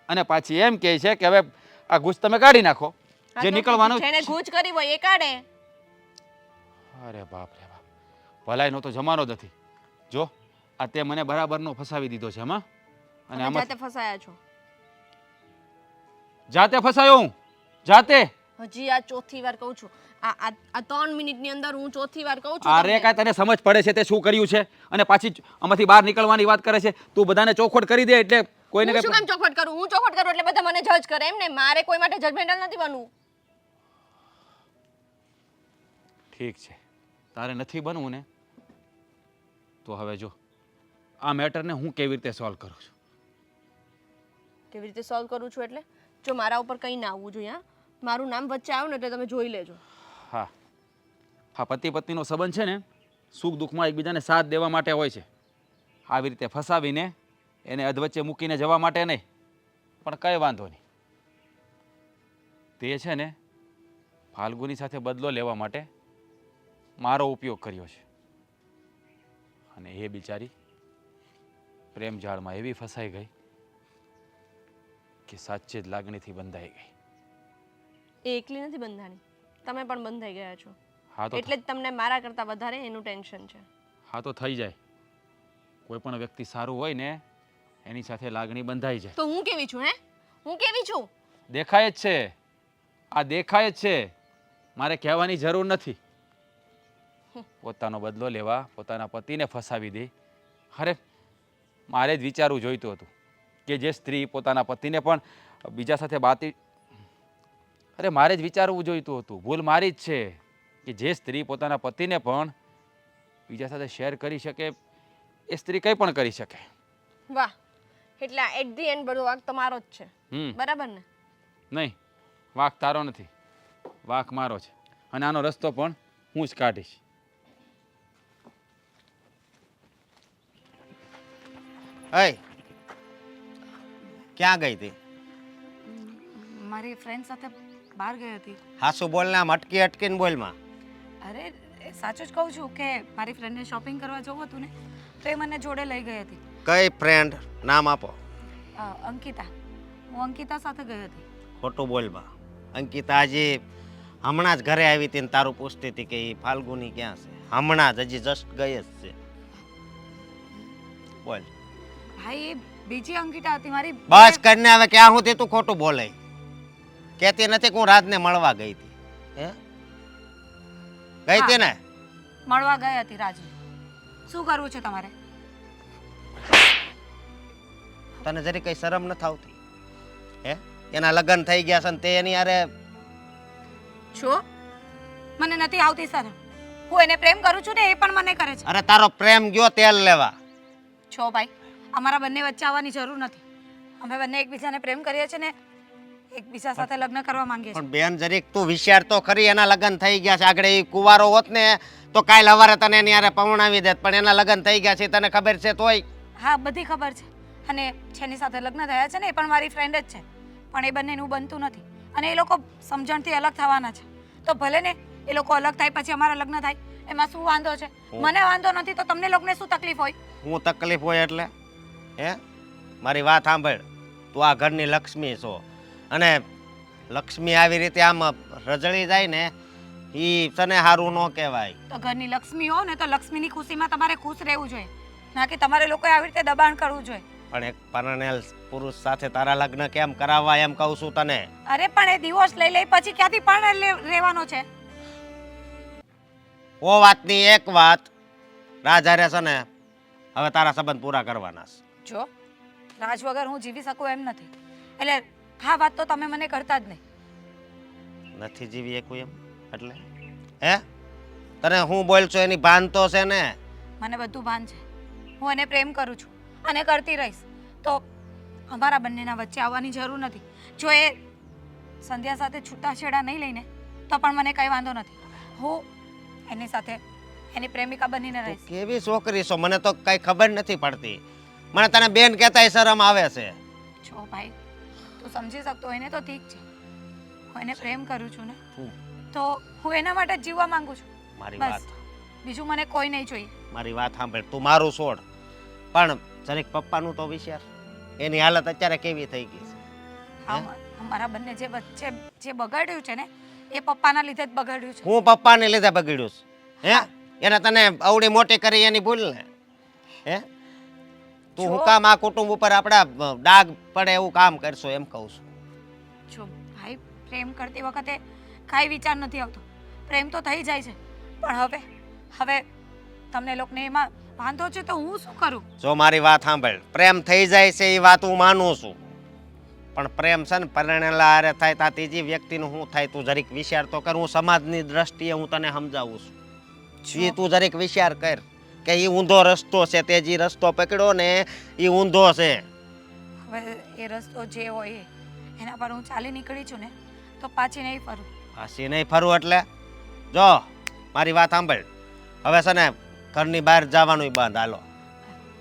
અને પાછી એમ કહે છે કે હવે આ ગૂંચ તમે કાઢી નાખો. જે નીકળવાનું જેને ગૂંચ કરી હોય એ કાઢે. અરે બાપ રે બાપ, ભલાઈનો તો જમાનો જ નથી. જો આ તે મને બરાબરનો ફસાવી દીધો છે આમાં. અને તમે આમાં જાતે ફસાયા છો. જાતે ફસાયો હું, જાતે. હજી આ ચોથી વાર કહું છું. આ 3 મિનિટની અંદર હું ચોથી વાર કહું છું. અરે કાંઈ તને સમજ પડે છે તે શું કર્યું છે? અને પાછી આમાંથી બહાર નીકળવાની વાત કરે છે. તું બધાને ચોખવટ કરી દે એટલે કોઈને હું શું કામ ચોખવટ કરું? હું ચોખવટ કરું એટલે બધા મને જજ કરે એમ ને? મારે કોઈ માટે જજમેન્ટલ નથી બનવું. ઠીક છે, તારે નથી બનવું ને તો હવે જો આ મેટરને હું કેવી રીતે સોલ્વ કરું છું. કેવી રીતે સોલ્વ કરું છું એટલે? જો મારા ઉપર કંઈ ના આવવું જોઈએ. હા, મારું નામ વચ્ચે આવ્યું ને એટલે તમે જોઈ લેજો. હા હા, પતિ પત્નીનો સંબંધ છે ને સુખ દુઃખમાં એકબીજાને સાથ દેવા માટે હોય છે. આવી રીતે ફસાવીને એને અધવચ્ચે મૂકીને જવા માટે નહીં. પણ કંઈ વાંધો નહીં, તે છે ને ફાલ્ગુની સાથે બદલો લેવા માટે મારો ઉપયોગ કર્યો છે અને એ બિચારી પ્રેમ જાળમાં એવી ફસાઈ ગઈ કે સાચે જ લાગણીથી બંધાઈ ગઈ. એ એકલી નથી બંધાણી, તમે પણ બંધાઈ ગયા છો. હા તો એટલે જ તમને મારા કરતાં વધારે એનું ટેન્શન છે. હા તો થઈ જાય. કોઈ પણ વ્યક્તિ સારું હોય ને એની સાથે લાગણી બંધાઈ જાય. તો હું કેવી છું? હું કેવી છું? દેખાય જ છે, આ દેખાય જ છે, મારે કહેવાની જરૂર નથી. પોતાનો બદલો લેવા પોતાના પતિને ફસાવી દે. અરે મારે જ વિચારવું જોઈતું હતું કે જે સ્ત્રી પોતાના પતિને પણ બીજા સાથે મારે જ વિચારવું જોઈતું હતું. ભૂલ મારી જ છે કે જે સ્ત્રી પોતાના પતિને પણ બીજા સાથે શેર કરી શકે એ સ્ત્રી કંઈ પણ કરી શકે. વાહ, એટલે એટ ધી એન્ડ બધો વાંક તમારો જ છે, બરાબર ને? નહીં, વાંક તારો નથી, વાંક મારો છે અને આનો રસ્તો પણ હું જ કાઢીશ. અય ક્યાં ગઈ હતી? મારી ફ્રેન્ડ સાથે બહાર ગઈ હતી. હાસુ બોલને, આમ અટકી અટકીને બોલમાં. અરે સાચું જ કહું છું કે મારી ફ્રેન્ડને શોપિંગ કરવા જવું હતું ને તો એ મને જોડે લઈ ગઈ હતી. કઈ ફ્રેન્ડ? નામ આપો. અંકિતા. હું અંકિતા સાથે ગઈ હતી. ખોટું બોલમાં. અંકિતા હજી હમણાં જ ઘરે આવી હતી ને તારું પૂછતી હતી કે એ ફાલ્ગુની ક્યાં છે. હમણાં જ, હજી જસ્ટ ગઈ જ છે. બોલ. ભાઈ એ બીજી અંકિતા હતી મારી. બસ કરીને હવે ક્યાં હું તું ખોટું બોલે. કહેતી નથી કે હું રાજને મળવા ગઈ હતી. હે ગઈ હતી ને? મળવા ગઈ હતી રાજુ. શું કરવું છે તમારે? તને જરી કઈ શરમ નથી આવતી? હે એના લગ્ન થઈ ગયા છે ને તે એની હારે છો? મને નથી આવતી શરમ. હું એને પ્રેમ કરું છું ને એ પણ મને કરે છે. અરે તારો પ્રેમ ગયો તેલ લેવા. છો ભાઈ, અમારા બંને વચ્ચે આવવાની જરૂર નથી. અમે બંને એકબીજાને પ્રેમ કરીએ છીએ ને એકબીજા સાથે લગ્ન કરવા માંગીએ છીએ. પણ બેન જરીક તું વિચાર તો ખરી, એના લગ્ન થઈ ગયા છે. આગળ એ કુવારો હોત ને તો કાલ સવારે તને એની હારે પવણાવી દેત, પણ એના લગ્ન થઈ ગયા છે તને ખબર છે તોય? હા, બધી ખબર છે. અને જેની સાથે લગ્ન થયા છે ને એ પણ મારી ફ્રેન્ડ જ છે, પણ એ બંનેનું બનતું નથી અને એ લોકો સમજણથી અલગ થવાના છે. તો ભલે ને એ લોકો અલગ થાય પછી અમારા લગ્ન થાય, એમાં શું વાંધો છે? મને વાંધો નથી તો તમને લોકોને શું તકલીફ હોય? હું તકલીફ હોય એટલે? હે મારી વાત સાંભળ, તું આ ઘરની લક્ષ્મી છો અને લક્ષ્મી આવી રીતે આમ રજળી જાય ને એ તને સારું ન કહેવાય. તો ઘરની લક્ષ્મી હો ને તો લક્ષ્મીની ખુશીમાં તમારે ખુશ રહેવું જોઈએ, ના કે તમારે લોકોએ આવી રીતે દબાણ કરવું જોઈએ. પણ એક પરણેલ પુરુષ સાથે તારા લગ્ન કેમ કરાવવા એમ કહું છું તને. અરે પણ એ ડિવોર્સ લઈ લે પછી ક્યાંથી પણ રહેવાનો છે? ઓ વાતની એક વાત, રાજ હારે છે ને હવે તારા સંબંધ પૂરા કરવાના છે. જો રાજ વગર હું જીવી શકું એમ નથી, એટલે હા વાત તો તમે મને કરતા જ નહીં. નથી જીવી એકું એમ એટલે? હે તને હું બોલ છો એની ભાન તો છે ને? મને બધું ભાન છે. હું એને પ્રેમ કરું છું અને કરતી રહીશ. તો અમારા બંનેના વચ્ચે આવવાની જરૂર નથી. જો એ સંધ્યા સાથે છૂટાછેડા નહીં લઈને તો પણ મને કંઈ વાંધો નથી. હું એની સાથે એની પ્રેમિકા બનીને તું રહીશ. કેવી છોકરી છો, મને તો કઈ ખબર નથી પડતી. મને તને બેન કહેતાય શરમ આવે છે. જો ભાઈ, તું સમજી શકતો હોય ને તો ઠીક છે. હું એને પ્રેમ કરું છું ને તો હું એના માટે જ જીવવા માંગુ છું. મારી બસ. વાત બીજું મને કોઈ નહીં જોઈએ. મારી વાત સાંભળ, તું મારું છોડ, પણ જરીક પપ્પાનું તો વિચાર. એની હાલત અત્યારે કેવી થઈ ગઈ છે. અમારા બંને જે વચ્ચે જે બગાડ્યું છે ને એ પપ્પાના લીધે જ બગાડ્યું છે. હું પપ્પાને લીધે બગડ્યું છે? હે એને તને અવડી મોટી કરી એની ભૂલ ને? હે તું હું કામ આ કુટુંબ ઉપર આપડા ડાઘ પડે એવું કામ કરશો એમ કહું છું. જો ભાઈ, પ્રેમ કરતી વખતે કાંઈ વિચાર નથી આવતો. પ્રેમ તો થઈ જાય છે, પણ હવે તમને લોકોને એમાં વાંધો છે તો હું શું કરું? જો મારી વાત સાંભળ, પ્રેમ થઈ જાય છે એ વાત હું માનું છું, પણ પ્રેમ છે ને પરણેલા હારે થાય તા ત્રીજી વ્યક્તિનું શું થાય તું જરીક વિચાર તો કર. હું સમાજની દ્રષ્ટિએ હું તને સમજાવું છું. એ તું જરીક વિચાર કર કે એ ઊંધો રસ્તો છે, તે જે રસ્તો પકડ્યો ને એ ઊંધો છે. હવે એ રસ્તો જે હોય એના પર હું ચાલી નીકળી છું ને તો પાછી નહીં ફરું. પાછી નહીં ફરું એટલે? જો મારી વાત સાંભળ, હવે છે ને ઘરની બહાર જવાનું બંધ. હાલો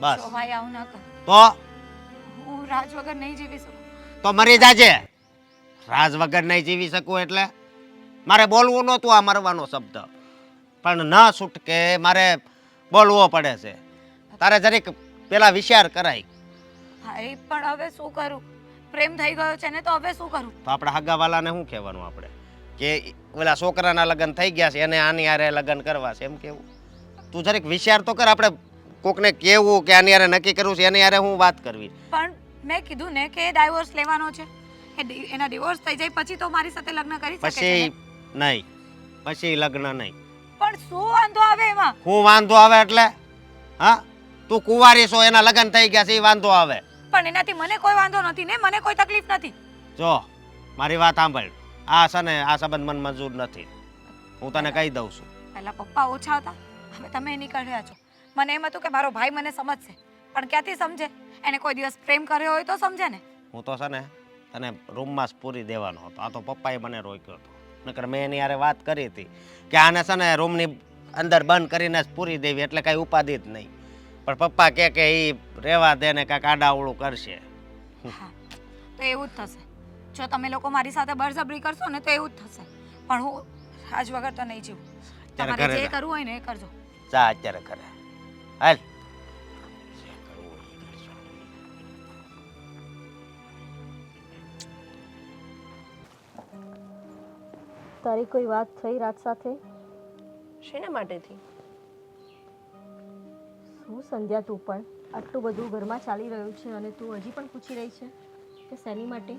બસ. જો ભાઈ આવું ન કર. તો હું રાજ વગર નહીં જીવી શકું. તો મરી જાજે. રાજ વગર નહીં જીવી શકું એટલે મારે બોલવું નહોતું આ મરવાનો શબ્દ, પણ ન છૂટકે મારે બોલવો પડે છે. તારે જરીક પેલા વિચાર કરાય. ભાઈ પણ હવે શું કરું? પ્રેમ થઈ ગયો છે ને, તો હવે શું કરું? તો આપણે હગાવાલાને શું કહેવાનું આપણે કે ઓલા છોકરાના લગ્ન થઈ ગયા છે એને આની હારે લગ્ન કરવા છે એમ કેવું? તું જરીક વિચાર તો કર. આપણે કોકને કેવું કે આની હારે નક્કી કરવું છે એની હારે હું વાત કરવી. પણ મેં કીધું ને કે ડાયવોર્સ લેવાનો છે. એના ડિવોર્સ થઈ જાય પછી તો મારી સાથે લગ્ન કરી શકે છે પછી ને? નહીં, પછી લગ્ન નહીં. પણ શું વાંધો આવે એમાં? હું વાંધો આવે એટલે? હા, તું કુંવારી છો, એના લગ્ન થઈ ગયા છે એ વાંધો આવે? પણ એનાથી મને કોઈ વાંધો નથી ને, મને કોઈ તકલીફ નથી. જો મારી વાત સાંભળ, આ છે ને આ સંબંધ મને મંજૂર નથી. હું તને કહી દઉં છું. પહેલા પપ્પા ઓછા હતા, હવે તમે નીકળી રહ્યા છો. મને એમ હતું કે મારો ભાઈ મને સમજશે, પણ ક્યાંથી સમજે? એને કોઈ દિવસ પ્રેમ કર્યો હોય તો સમજે ને. હું તો છે ને તને રૂમમાં જ પૂરી દેવાનો હતો. આ તો પપ્પાએ મને રોક્યો હતો. નકર મેં એની હારે વાત કરી હતી કે આને છે ને રૂમની અંદર બંધ કરીને જ પૂરી દેવી, એટલે કાંઈ ઉપાધિ જ નહીં. પણ પપ્પા કહે કે એ રહેવા દે ને કાંઈક આડાવડું કરશે. હા, તો એવું જ થશે. જો તમે લોકો મારી સાથે બળજબરી કરશો ને તો એવું જ થશે. પણ હું આજ વગર તો નહીં જીવું. અત્યારે તમારે ઘરે જે જા. કરવું હોય ને એ કરજો. જા અત્યારે કરે હાલ. તારી કોઈ વાત થઈ રાજ સાથે? શેના માટેથી? શું સંધ્યા, તું પણ આટલું બધું ઘરમાં ચાલી રહ્યું છે અને તું હજી પણ પૂછી રહી છે કે શેની માટે?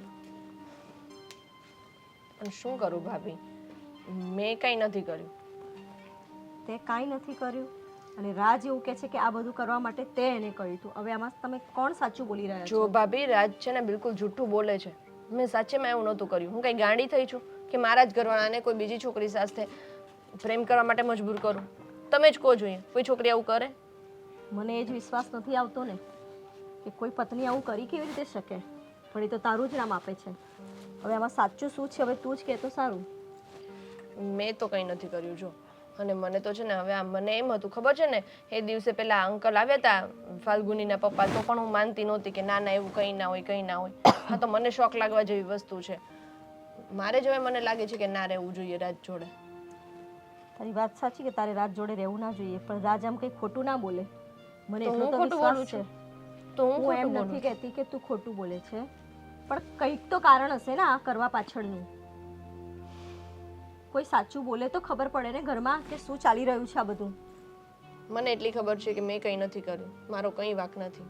અને શું કરું ભાભી, મેં કંઈ નથી કર્યું. તે કાંઈ નથી કર્યું અને રાજ એવું કહે છે કે આ બધું કરવા માટે તે એને કહ્યું હતું. હવે આમાં તમે કોણ સાચું બોલી રહ્યા જો છો? ભાભી, રાજ છે ને બિલકુલ જૂઠું બોલે છે. મેં સાચેમાં એવું નહોતું કર્યું. હું કંઈ ગાંડી થઈ છું કે મારા જ ઘરવાળાને કોઈ બીજી છોકરી સાથે પ્રેમ કરવા માટે મજબૂર કરું? તમે જ કહો જોઈએ, કોઈ છોકરી આવું કરે? મને એ જ વિશ્વાસ નથી આવતો ને કે કોઈ પત્ની આવું કરી કેવી રીતે શકે. પણ એ તો તારું જ નામ આપે છે. હવે આમાં સાચું શું છે હવે તું જ કહે તો સારું. મેં તો કંઈ નથી કર્યું જો. અને મને તો છે ને હવે આ મને એમ હતું, ખબર છે ને એ દિવસે પેલા અંકલ આવ્યા હતા ફાલ્ગુનીના પપ્પા, તો પણ હું માનતી નહોતી કે ના ના એવું કંઈ ના હોય, કંઈ ના હોય. હા, તો મને શોખ લાગવા જેવી વસ્તુ છે. મારે જ હવે મને લાગે છે કે ના રહેવું જોઈએ રાજ જોડે. તારી વાત સાચી કે તારે રાજ જોડે રહેવું ના જોઈએ, પણ રાજ આમ કંઈ ખોટું ના બોલે. મને તો એટલો હું તો ખોટું વિશ્વાસ બોલું છે. છું? તો હું હું એમ ખોટું બોલું નથી છું? કહેતી કે તું ખોટું બોલે છે, પણ કંઈક તો કારણ હશે ને આ કરવા પાછળનું. કોઈ સાચું બોલે તો ખબર પડે ને ઘરમાં કે શું ચાલી રહ્યું છે આ બધું. મને એટલી ખબર છે કે મેં કંઈ નથી કર્યું, મારો કંઈ વાંક નથી.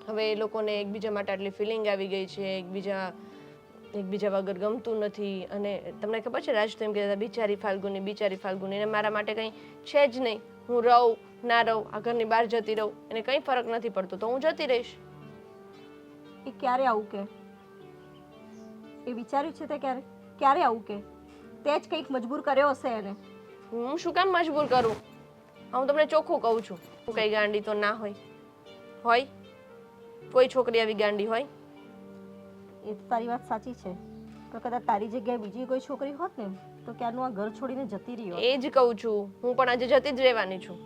હવે એ લોકોને એકબીજા માટે આટલી ફિલિંગ આવી ગઈ છે, એકબીજા વગર ગમતું નથી. અને તમને ખબર છે રાજ તો એમ કહેતા બિચારી ફાલ્ગુની, અને મારા માટે કંઈ છે જ નહીં. હું રહું ના રહું, આ ઘરની બહાર જતી રહું, એને કંઈ ફરક નથી પડતો, તો હું જતી રહીશ. એ ક્યારે આવું કે? એ વિચાર્યું છે તે ક્યારે આવું કે? તે જ કંઈક મજબૂર કર્યો હશે એને. હું શું કામ મજબૂર કરું? હું તમને ચોખ્ખું કહું છું, હું કઈ ગાંડી તો ના હોય. કોઈ છોકરી આવી ગાંડી હોય? એ તો તારી વાત સાચી છે, પણ કદાચ તારી જગ્યાએ બીજી કોઈ છોકરી હોત ને તો ક્યારનું આ ઘર છોડીને જતી રહી હોત. એ જ કહું છું, હું પણ આજે જતી જ રહેવાની છું.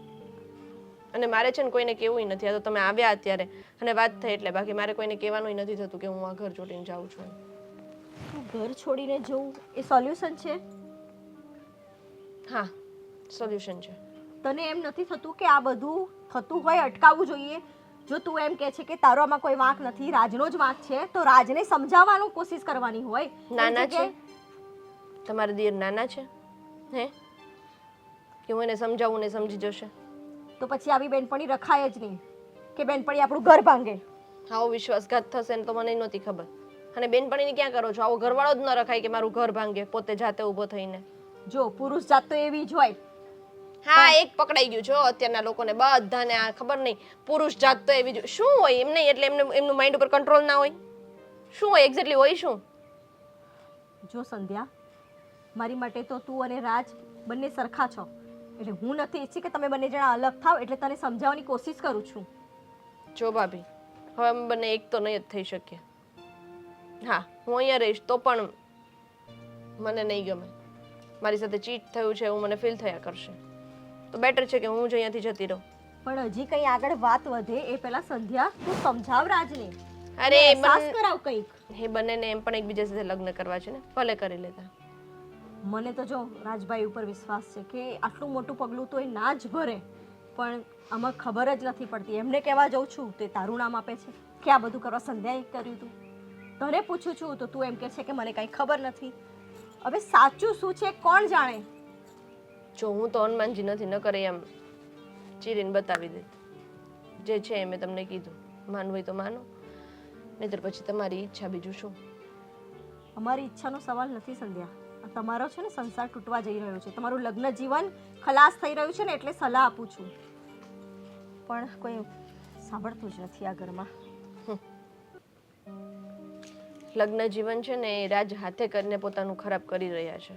અને મારે છે ને કોઈને કહેવું નથી. આ તો તમે આવ્યા અત્યારે અને વાત થઈ એટલે, બાકી મારે કોઈને કહેવાનું નથી થતું કે હું આ ઘર છોડીને જાઉં છું. તું ઘર છોડીને જવું એ સોલ્યુશન છે? હા, સોલ્યુશન છે. તને એમ નથી થતું કે આ બધું થતું હોય અટકાવવું જોઈએ? જો તું એમ કહે છે કે તારો આમાં કોઈ વાંક નથી, રાજનો જ વાંક છે, તો રાજને સમજાવવાની કોશિશ કરવાની હોય. નાના છે તમારા દિયર, નાના છે હે કે હું એને સમજાવું ને સમજી જશે? તો પછી આવી બેનપણી રખાય જ નહીં કે બેનપણી આપણું ઘર ભાંગે. આવો વિશ્વાસઘાત થશે ને તો મને નહોતી ખબર. અને બેનપણીને ક્યાં કરો છો? આવો ઘરવાળો જ ન રખાય કે મારું ઘર ભાંગે પોતે જાતે ઊભો થઈને. જો પુરુષ જાત તો એવી જ હોય. હા, એક પકડાઈ ગયું છો અત્યારના લોકોને બધાને. આ ખબર નહીં પુરુષ જાત તો એવી શું હોય એમ નહીં, એટલે એમનું માઇન્ડ ઉપર કંટ્રોલ ના હોય. શું હોય એક્ઝેક્ટલી હોય શું? જો સંધ્યા, મારી માટે તો તું અને રાજ બંને સરખા છો, એટલે હું નથી ઈચ્છી કે તમે બંને જણા અલગ થાવ, એટલે તને સમજાવવાની કોશિશ કરું છું. જો ભાભી, હવે અમે બંને એક તો નહીં જ થઈ શકીએ. હા, હું અહીંયા રહીશ તો પણ મને નહીં ગમે. મારી સાથે ચીટ થયું છે એવું મને ફીલ થયા કરશે. તો બેટર છે કે હું જ અહીંયાથી જતી રહું. પણ હજી કઈ આગળ વાત વધે એ પહેલા સંધ્યા તું સમજાવ રાજને. અરે અહેસાસ કરાવ કંઈક. એ બંનેને એમ પણ એકબીજા સાથે લગ્ન કરવા છે ને, ભલે કરી લેતા. મને તો જો રાજભાઈ ઉપર વિશ્વાસ છે કે આટલું મોટું પગલું તો એ ના જ ભરે, પણ આમાં ખબર જ નથી પડતી. એમને કહેવા જાઉં છું તે તારું નામ આપે છે કે આ બધું કરવા સંધ્યાએ કર્યું તું. તને પૂછું છું તો તું એમ કહે છે કે મને કાંઈ ખબર નથી. હવે સાચું શું છે કોણ જાણે? જો હું તો હનુમાનજી નથી, ન કરે એમ ચીરીને બતાવી દે. જે છે એ મેં તમને કીધું, માનવું હોય તો માનો, નહીંતર પછી તમારી ઈચ્છા, બીજું શું. અમારી ઈચ્છાનો સવાલ નથી સંધ્યા. આ તમારો છે ને સંસાર તૂટવા જઈ રહ્યો છે, તમારું લગ્ન જીવન ખલાસ થઈ રહ્યું છે ને, એટલે સલાહ આપું છું. પણ કોઈ સાંભળતું જ નથી આ ઘરમાં. લગ્ન જીવન છે ને એ રાજ હાથે કરીને પોતાનું ખરાબ કરી રહ્યા છે.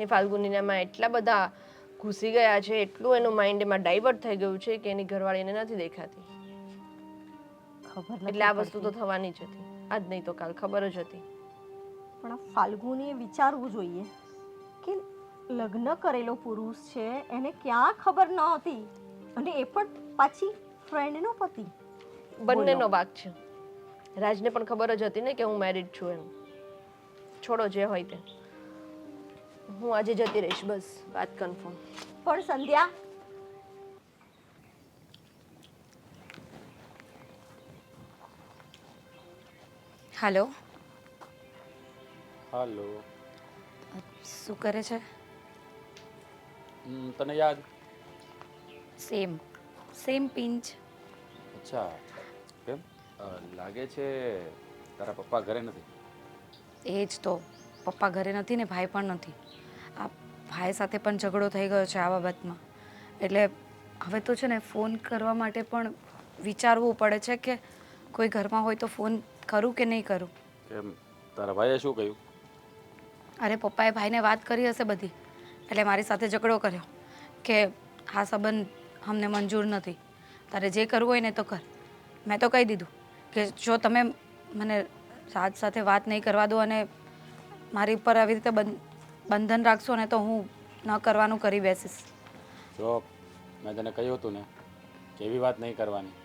એ ફાલ્ગુનીનામાં એટલા બધા ઘૂસી ગયા છે, એટલું એનું માઇન્ડ એમાં ડાયવર્ટ થઈ ગયું છે કે એની ઘરવાળીને નથી દેખાતી. ખબર એટલે નથી આ વસ્તુ તો પડતી. થવાની જ હતી, આજ નહીં તો કાલ, ખબર જ હતી. પણ આ ફાલ્ગુનીએ વિચારવું જોઈએ કે લગ્ન કરેલો પુરુષ છે એને ક્યાં ખબર ન હતી, અને એ પણ પાછી ફ્રેન્ડનો પતિ. બંનેનો વાક છે. રાજને પણ ખબર જ હતી ને કે હું મેરિડ છું એમ. છોડો જે હોય તે, હું આજે જતી રહીશ, બસ વાત કન્ફર્મ. પણ સંધ્યા, હાલો, હાલો. શું કરે છે? તને યાદ? Same same pinch. અચ્છા, કેમ લાગે છે તારા પપ્પા ઘરે નથી? એ જ તો, પપ્પા ઘરે નથી ને ભાઈ પણ નથી. આ ભાઈ સાથે પણ ઝઘડો થઈ ગયો છે આ બાબતમાં. એટલે હવે તો છે ને ફોન કરવા માટે પણ વિચારવું પડે છે કે કોઈ ઘરમાં હોય તો ફોન કરું કે નહીં કરું. કેમ, તારા ભાઈએ શું કહ્યું? અરે પપ્પાએ ભાઈને વાત કરી હશે બધી, એટલે મારી સાથે ઝઘડો કર્યો કે આ સંબંધ અમને મંજૂર નથી, તારે જે કરવું હોય ને તો કર. મેં તો કહી દીધું કે જો તમે મને રાજ સાથે વાત નહીં કરવા દો અને મારી ઉપર આવી રીતે બંધન રાખશો ને તો હું ન કરવાનું કરી બેસીશ. જો મેં તને કહ્યું હતું ને કે એવી વાત નહીં કરવાની.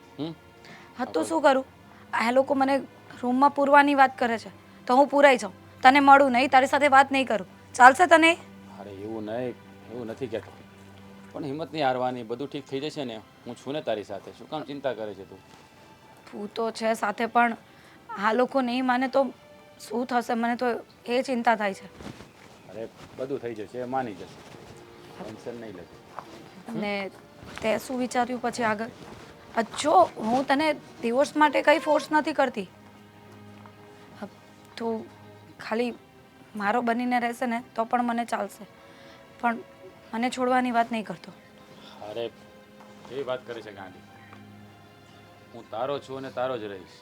હા તો શું કરું? આ લોકો મને રૂમમાં પૂરવાની વાત કરે છે તો હું પૂરાઈ જાઉં, તને મળું નહીં, તારી સાથે વાત નહીં કરું, ચાલશે તને? અરે એવું નહીં, એવું નથી કહેતો, પણ હિંમત નહીં હારવાની, બધું ઠીક થઈ જશે ને. હું છું ને તારી સાથે, શું કામ ચિંતા કરે છે તું? તું તો છે સાથે, પણ આ લોકો નહીં માને તો શું થશે? મને તો એ ચિંતા થાય છે. અરે બધું થઈ જશે, એ માની જશે, ટેન્શન નહીં લેતું. ને તે શું વિચાર્યું પછી આગળ? જો હું તને ડિવોર્સ માટે કંઈ ફોર્સ નથી કરતી, તું ખાલી મારો બનીને રહેશે ને તો પણ મને ચાલશે, પણ મને છોડવાની વાત નહીં કરતો. અરે એ વાત કરે છે ગાંધી, હું તારો છું અને તારો જ રહીશ.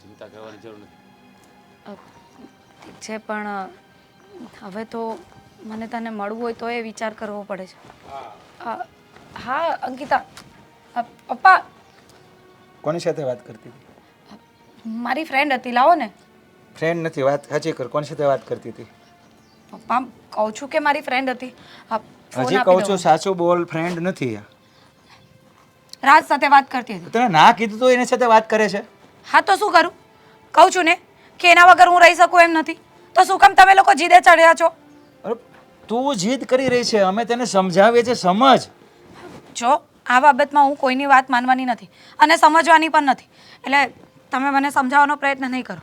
ચિંતા કરવાની જરૂર નથી. ઠીક છે, પણ હવે તો મને તને મળવું હોય તો એ વિચાર કરવો પડે છે. હા અંકિતા, પપ્પા કોની સાથે વાત કરતી હતી? મારી ફ્રેન્ડ હતી, લાવો ને. ફ્રેન્ડ નથી, વાત સાચી કર, કોની સાથે વાત કરતી હતી? પપ્પા કહું છું કે મારી ફ્રેન્ડ હતી. ફોન હજી આપી કહું છું દો. સાચું બોલ, ફ્રેન્ડ નથી. રાજ સાથે વાત કરતી હતી. તને ના કીધું તો એની સાથે વાત કરે છે? હા તો શું કરું? કહું છું ને કે એના વગર હું રહી શકું એમ નથી, તો શું કામ તમે લોકો જીદે ચડ્યા છો? અરે તું જીદ કરી રહી છે, અમે તને સમજાવીએ છીએ, સમજ. જો આ બાબતમાં હું કોઈની વાત માનવાની નથી અને સમજવાની પણ નથી, એટલે તમે મને સમજાવવાનો પ્રયત્ન નહીં કરો.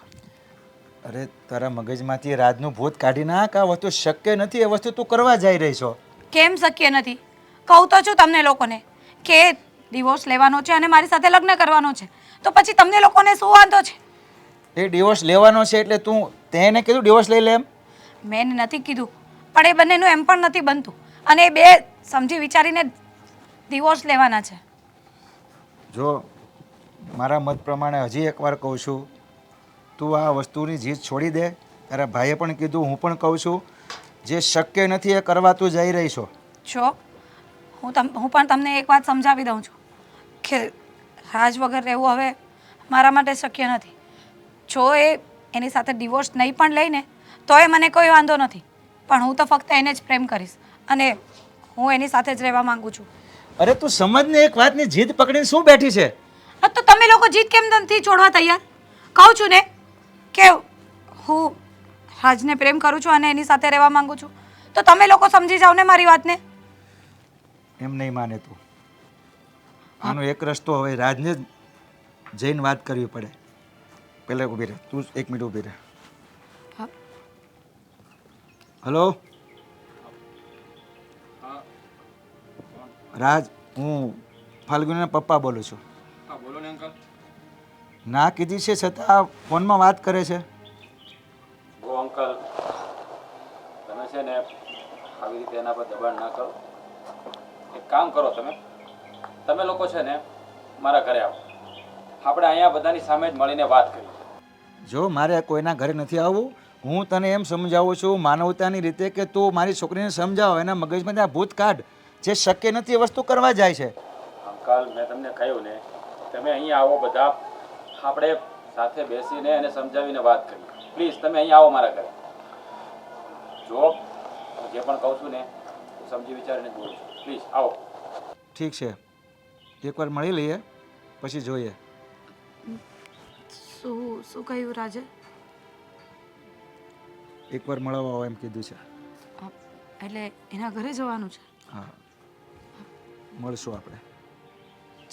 અરે તારા મગજમાંથી રાજનું ભૂત કાઢી નાખ, આ વસ્તુ શક્ય નથી, એ વસ્તુ તું કરવા જઈ રહી છો. કેમ શક્ય નથી? કહું તો છું તમને લોકોને કે ડિવોર્સ લેવાનો છે અને મારી સાથે લગ્ન કરવાનો છે, તો પછી તમને લોકોને શું વાંધો છે? એ ડિવોર્સ લેવાનો છે એટલે તું તેને કીધું ડિવોર્સ લઈ લે એમ? મેં નથી કીધું, પણ એ બંનેનું એમ પણ નથી બનતું અને એ બે સમજી વિચારીને ડિવોર્સ લેવાના છે. જો મારા મત પ્રમાણે હજી એકવાર કહું છું, તું આ વસ્તુની જીદ છોડી દે. તારા ભાઈએ પણ કીધું, હું પણ કહું છું, જે શક્ય નથી એ કરવા તું જઈ રહી છો. જો હું પણ તમને એક વાત સમજાવી દઉં છું કે રાજ વગર રહેવું હવે મારા માટે શક્ય નથી. જો એ એની સાથે ડિવોર્સ નહીં પણ લઈને તો એ મને કોઈ વાંધો નથી, પણ હું તો ફક્ત એને જ પ્રેમ કરીશ અને હું એની સાથે જ રહેવા માંગુ છું. અરે તું સમજ ને, એક વાતની જીદ પકડીને શું બેઠી છે? હા તો તમે લોકો જીત કેમ નથી છોડવા તૈયાર? કહું છું ને કે હું રાજને પ્રેમ કરું છું અને એની સાથે રહેવા માંગુ છું, તો તમે લોકો સમજી જાઓ ને મારી વાતને. એમ નહીં માને તું. આનો એક રસ્તો હવે રાજને જ જઈને વાત કરવી પડે. પહેલાં ઊભી રહે, તું 1 મિનિટ ઊભી રહે. હા. હલો રાજ, હું ફાલ્ગુનીના પપ્પા બોલું છું. હા બોલો ને અંકલ. ના કીધી છે છતાં ફોનમાં વાત કરે છે. ગો અંકલ, તમે છે ને આવી રીતે એના પર દબાણ ના કરો. એક કામ કરો, તમે લોકો છે ને મારા ઘરે આવો. આપણે અહીંયા બધાની સામે જ મળીને વાત કરીએ. જો મારે કોઈના ઘરે નથી આવવું. હું તને એમ સમજાવું છું માનવતાની રીતે કે તું મારી છોકરીને સમજાવો, એના મગજમાં આ ભૂત કાઢ. જે શક્ય નથી એ વસ્તુ કરવા જાય છે. અંકલ, મેં તમને કહ્યું ને, તમે અહીંયા આવો બધા, આપણે સાથે બેસીને એને સમજાવીને વાત કરીએ. પ્લીઝ તમે અહીંયા આવો મારા ઘરે. જો હું જે પણ કહું છું ને હું સમજી વિચારીને બોલું છું. પ્લીઝ આવો. ઠીક છે, એકવાર મળી લઈએ પછી જોઈએ. શું શું કહ્યું રાજે? એકવાર મળવા આવો એમ કીધું છે. એટલે એના ઘરે જવાનું છે? હા, મળશું આપણે.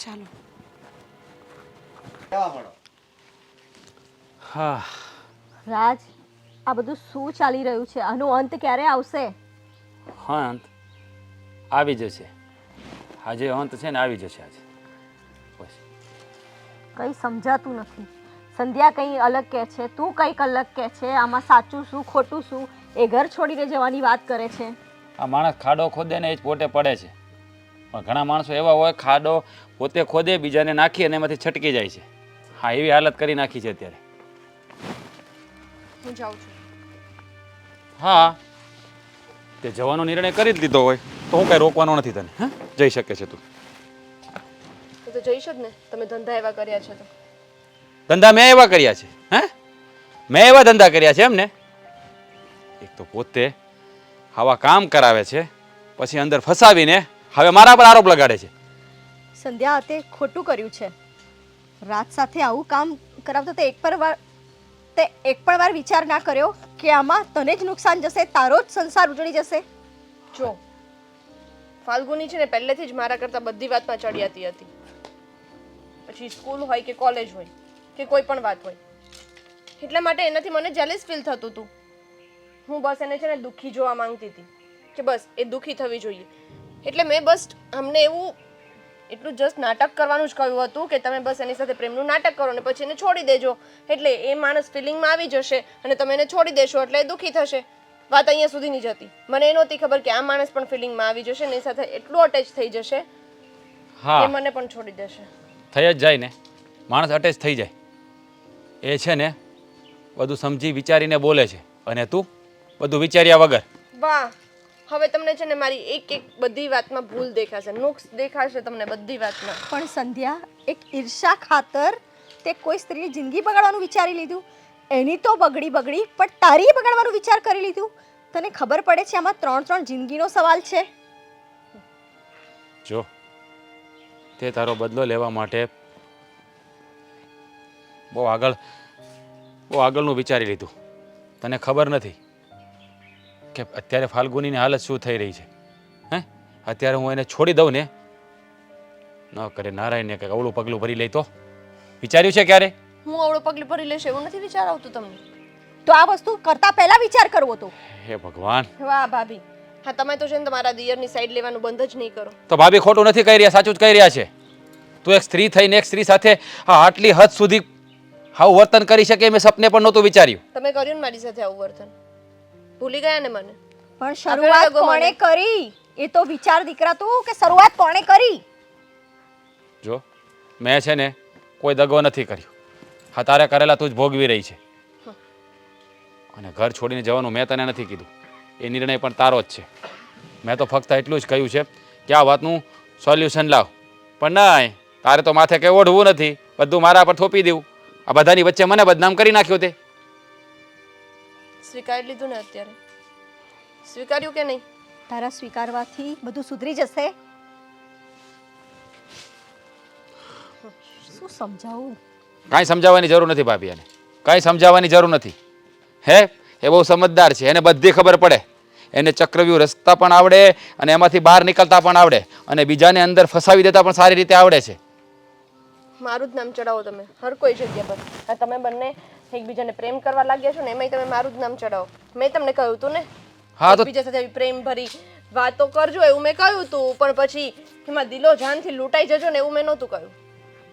ચાલો. હા, રાજ, આ બધું શું ચાલી રહ્યું છે? આનો અંત ક્યારે આવશે? હા, અંત આવી જશે. આજે અંત છે ને આવી જશે આજે. બસ. કંઈ સમજાતું નથી. સંધ્યા કંઈ અલગ કહે છે, તું કંઈક અલગ કહે છે. આમાં સાચું શું ખોટું શું? એ ઘર છોડીને જવાની વાત કરે છે. આ માણસ ખાડો ખોદે ને એ જ પોતે પડે છે. પણ ઘણા માણસો એવા હોય, ખાડો પોતે ખોદે, બીજાને નાખી અને એમાંથી છટકી જાય છે. હા, એવી હાલત કરી નાખી છે અત્યારે. હું જાઉં છું. હા, તે જવાનો નિર્ણય કરી જ લીધો હોય તો હું કાંઈ રોકવાનો નથી તને. હા, જઈ શકે છે તું. હું તો જઈશ જ ને. તમે ધંધા એવા કર્યા છે તો. ધંધા મેં એવા કર્યા છે? હે, મેં એવા ધંધા કર્યા છે એમ ને? એક તો પોતે આવા કામ કરાવે છે, પછી અંદર ફસાવીને હવે મારા પર આરોપ લગાડે છે. સંધ્યા, તે ખોટું કર્યું છે. રાત સાથે આવું કામ કરાવતો તે એક પણ વાર વિચાર ના કર્યો કે આમાં તને જ નુકસાન જશે, તારો જ સંસાર ઉજળી જશે? જો ફાલ્ગુની છે ને પહેલેથી જ મારા કરતાં બધી વાતમાં ચડિયાતી હતી. પછી સ્કૂલ હોય કે કોલેજ હોય કે કોઈ પણ વાત હોય, એટલા માટે એનાથી મને જેલેસ ફીલ થતું હતું. હું બસ એને છે ને દુઃખી જોવા માંગતી હતી કે બસ એ દુઃખી થવી જોઈએ. એટલે મેં બસ અમને એટલું જસ્ટ નાટક કરવાનું જ કહ્યું હતું કે તમે બસ એની સાથે પ્રેમનું નાટક કરો ને પછી એને છોડી દેજો. એટલે એ માણસ ફિલિંગમાં આવી જશે અને તમે એને છોડી દેશો એટલે એ દુઃખી થશે. વાત અહીંયા સુધી નહીં જતી. મને એ નહોતી ખબર કે આ માણસ પણ ફિલિંગમાં આવી જશે ને એ સાથે એટલું અટેચ થઈ જશે હા, કે મને પણ છોડી દેશે. થઈ જ જાય ને, માણસ અટેચ થઈ જાય. એ છે ને બધું સમજી વિચારીને બોલે છે અને તું બધું વિચાર્યા વગર. વાહ, હવે તમને છે ને મારી એક બધી વાતમાં ભૂલ દેખાશે, નુક્સ દેખાશે તમને બધી વાતમાં. પણ સંધ્યા, એક ઈર્ષા ખાતર તે કોઈ સ્ત્રીની જિંદગી બગાડવાનું વિચારી લીધું. એની તો બગડી પણ તારી બગાડવાનું વિચાર કરી લીધું. તને ખબર પડે છે આમાં 3 જિંદગીનો સવાલ છે. જો તે તારો બદલો લેવા માટે બહુ આગળનું વિચારી લીધું. તને ખબર નથી કે અત્યારે ફાલ્ગુનીની હાલત શું થઈ રહી છે. હે, અત્યારે હું એને છોડી દઉં ને, ન કરે નારાયણને કંઈક અવળું પગલું ભરી લઈ તો વિચાર્યું છે ક્યારે? હું અવળું પગલું ભરી લેશે એવું નથી વિચાર આવતું તમને? તો આ વસ્તુ કરતા પહેલા વિચાર કરવો તો. હે ભગવાન. વાહ ભાભી, હા તમે તો છે ને તમારા દિયરની સાઈડ લેવાનું બંધ જ નહીં કરો. તો ભાભી ખોટું નથી કહી રહ્યા, સાચું જ કહી રહ્યા છે. તું એક સ્ત્રી થઈને એક સ્ત્રી સાથે આટલી હદ સુધી આવું વર્તન કરી શકે મેં સપને પણ નહોતું વિચાર્યું. તમે કર્યું ને મારી સાથે આવું વર્તન, ભૂલી ગયા ને મને? પણ શરૂઆત કોણે કરી? એ તો વિચાર દીકરા તું કે શરૂઆત કોણે કરી? જો મેં છે ને કોઈ દગો નથી કર્યો. હા, તારે કરેલા તું જ ભોગવી રહી છે. અને ઘર છોડીને જવાનું મેં તને નથી કીધું, એ નિર્ણય પણ તારો જ છે. મેં તો ફક્ત એટલું જ કહ્યું છે કે આ વાતનું સોલ્યુશન લાવ. પણ નહીં, તારે તો માથે કંઈ ઓઢવું નથી, બધું મારા પર થોપી દેવું. આ બધાની વચ્ચે મને બદનામ કરી નાખ્યો તે. સ્વીકારી લીધું ને અત્યારે? સ્વીકાર્યું કે નહીં? તારા સ્વીકારવાથી બધું સુધરી જશે? શું સમજાવું? કાંઈ સમજાવવાની જરૂર નથી ભાભી એને, કાંઈ સમજાવવાની જરૂર નથી. હે એ બહુ સમજદાર છે, એને બધી ખબર પડે. એને ચક્રવ્યૂહ રસ્તા પણ આવડે અને એમાંથી બહાર નીકળતા પણ આવડે અને બીજાને અંદર ફસાવી દેતા પણ સારી રીતે આવડે છે. મારું જ નામ ચડાવો તમે હર કોઈ જગ્યા પર. આ તમે બંને એકબીજાને પ્રેમ કરવા લાગ્યા છો ને એમાંય તમે મારું જ નામ ચડાવો. મેં તમને કહ્યું હતું ને હા તો એકબીજા સાથે આવી પ્રેમ ભરી વાતો કરજો એવું મેં કહ્યું હતું, પણ પછી એમાં દિલો જાનથી લૂંટાઈ જજો ને એવું મેં નહોતું કહ્યું.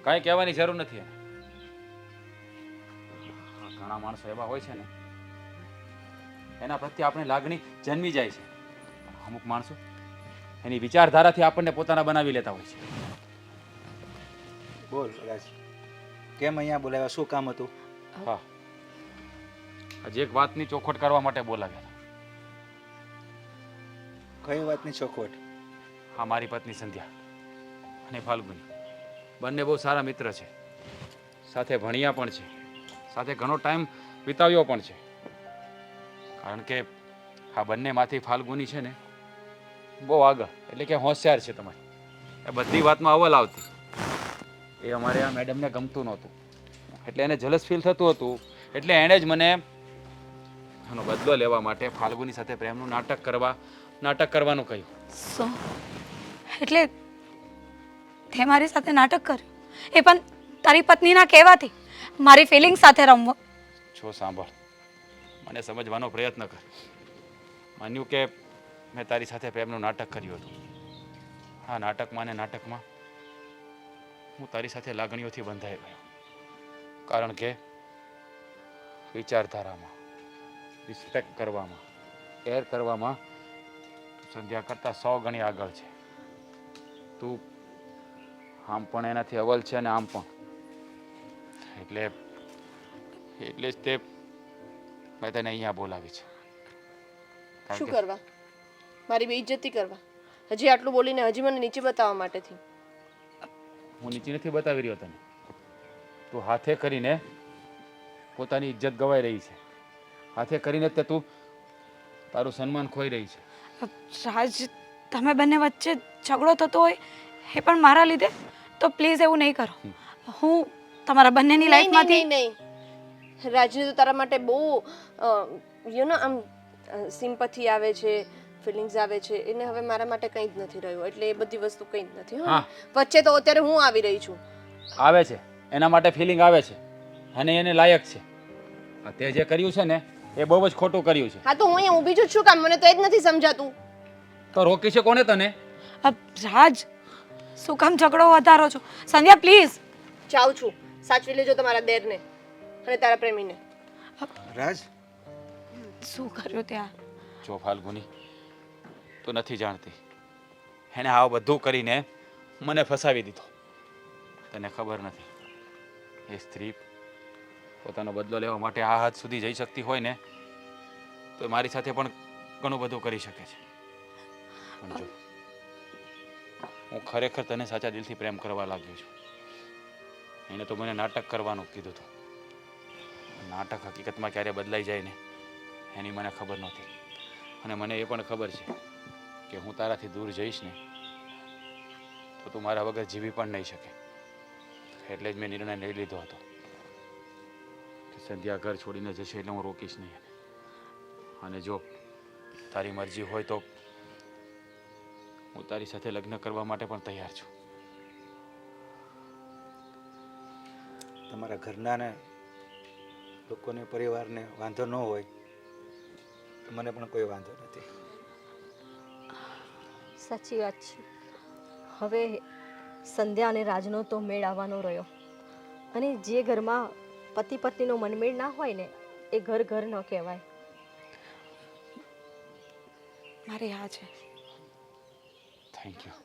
કાંઈ કહેવાની જરૂર નથી એને. ઘણા માણસો એવા હોય છે ને એના પ્રત્યે આપણે લાગણી જન્મી જાય છે. અમુક માણસો એની વિચારધારાથી આપણને પોતાના બનાવી લેતા હોય છે. બોલ રાજ, કેમ અહીંયા બોલાવ્યા? શું કામ હતું? હા, હજી એક વાતની ચોખવટ કરવા માટે બોલાવ્યા હતા. કઈ વાતની ચોખવટ? હા, મારી પત્ની સંધ્યા અને ફાલ્ગુની બંને બહુ સારા મિત્ર છે, સાથે ભણ્યા પણ છે, સાથે ઘણો ટાઈમ વિતાવ્યો પણ છે. કારણ કે આ બંનેમાંથી ફાલ્ગુની છે ને બહુ આગળ, એટલે કે હોશિયાર છે તમારી. એ બધી વાતમાં અવ્વલ આવતી. એ અમારે આ મેડમને ગમતું નહોતું, એટલે એને જલસ ફીલ થતું હતું. એટલે એણે જ મને એનો બદલો લેવા માટે ફાલ્ગુની સાથે પ્રેમનું નાટક કરવાનું કહ્યું. સો એટલે તે મારી સાથે નાટક કર્યું, એ પણ તારી પત્નીના કહેવાથી? મારી ફિલિંગ સાથે રમવો? છો સાંભળ, મને સમજવાનો પ્રયત્ન કર. માન્યું કે મેં તારી સાથે પ્રેમનું નાટક કર્યું હતું. આ નાટકમાં ને નાટકમાં હું તારી સાથે લાગણીઓથી બંધાઈ ગયો. કારણ કે વિચારધારામાં, રિસ્પેક્ટ કરવામાં, કેર કરવામાં સંધ્યા કરતાં 100 ગણી આગળ છે. તું આમ પણ એનાથી અવ્વલ છે અને આમ પણ. એટલે જ તે મેં તને અહીંયા બોલાવી છે. કારણ શું કે કરવા? મારી બેઇજ્જતી કરવા? હજી આટલું બોલીને હજી મને નીચે બતાવવા માટેથી? હું નીચે નથી બતાવી રહ્યો તને. તું હાથે કરીને પોતાની ઇજ્જત ગવાઈ રહી છે. હાથે કરીને તે તું તારું સન્માન ખોઈ રહી છે. રાજ, તમે બંને વચ્ચે ઝઘડો થતો હોય એ પણ મારા લીધે, તો પ્લીઝ એવું નહીં કરો. હું તમારા બંનેની નહીં લાઈફમાંથી નહીં નહીં, રાજને તો તારા માટે બહુ યુ નો આમ સિમ્પથી આવે છે, ફિલિંગ્સ આવે છે. એને હવે મારા માટે કંઈ જ નથી રહ્યું, એટલે એ બધી વસ્તુ કંઈ જ નથી. હા, વચ્ચે તો અત્યારે હું આવી રહી છું. આવે છે, એના માટે ફિલિંગ આવે છે અને એને લાયક છે. આ તે જે કર્યું છે ને એ બહુ જ ખોટું કર્યું છે. હા, તો હું અહીંયા ઊભી છું શું કામ? મને તો એ જ નથી સમજાતું. તો રોકી છે કોને તને? રાજ, શું કામ ઝઘડો વધારો છો? સંધ્યા પ્લીઝ. જાઉં છું. સાચવી લેજો તમારા દેરને અને તારા પ્રેમીને. રાજ, શું કર્યું ત્યાં? જો ફાલ્ગુની, તું નથી જાણતી, એને આવું બધું કરીને મને ફસાવી દીધો. તને ખબર નથી, એ સ્ત્રી પોતાનો બદલો લેવા માટે આ હદ સુધી જઈ શકતી હોય ને તો મારી સાથે પણ ઘણું બધું કરી શકે છે. પણ જો હું ખરેખર તને સાચા દિલથી પ્રેમ કરવા લાગ્યો છું. એને તો મને નાટક કરવાનું કીધું હતું. નાટક હકીકતમાં ક્યારે બદલાઈ જાય ને એની મને ખબર નહોતી. અને મને એ પણ ખબર છે કે હું તારાથી દૂર જઈશ ને તો તું મારા વગર જીવી પણ નહીં શકે. એટલે જ મેં નિર્ણય લઈ લીધો હતો કે સંધ્યા ઘર છોડીને જશે એટલે હું રોકીશ નહીં. અને જો તારી મરજી હોય તો હું તારી સાથે લગ્ન કરવા માટે પણ તૈયાર છું. તમારા ઘરનાને, લોકોને, પરિવારને વાંધો ન હોય તો મને પણ કોઈ વાંધો નથી. સાચી વાત છે. હવે સંધ્યા અને રાજનો તો મેળ આવવાનો રહ્યો, અને જે ઘરમાં પતિ પત્નીનો મનમેળ ના હોય ને એ ઘર ઘર ન કહેવાય. મારે આ છે. Thank you.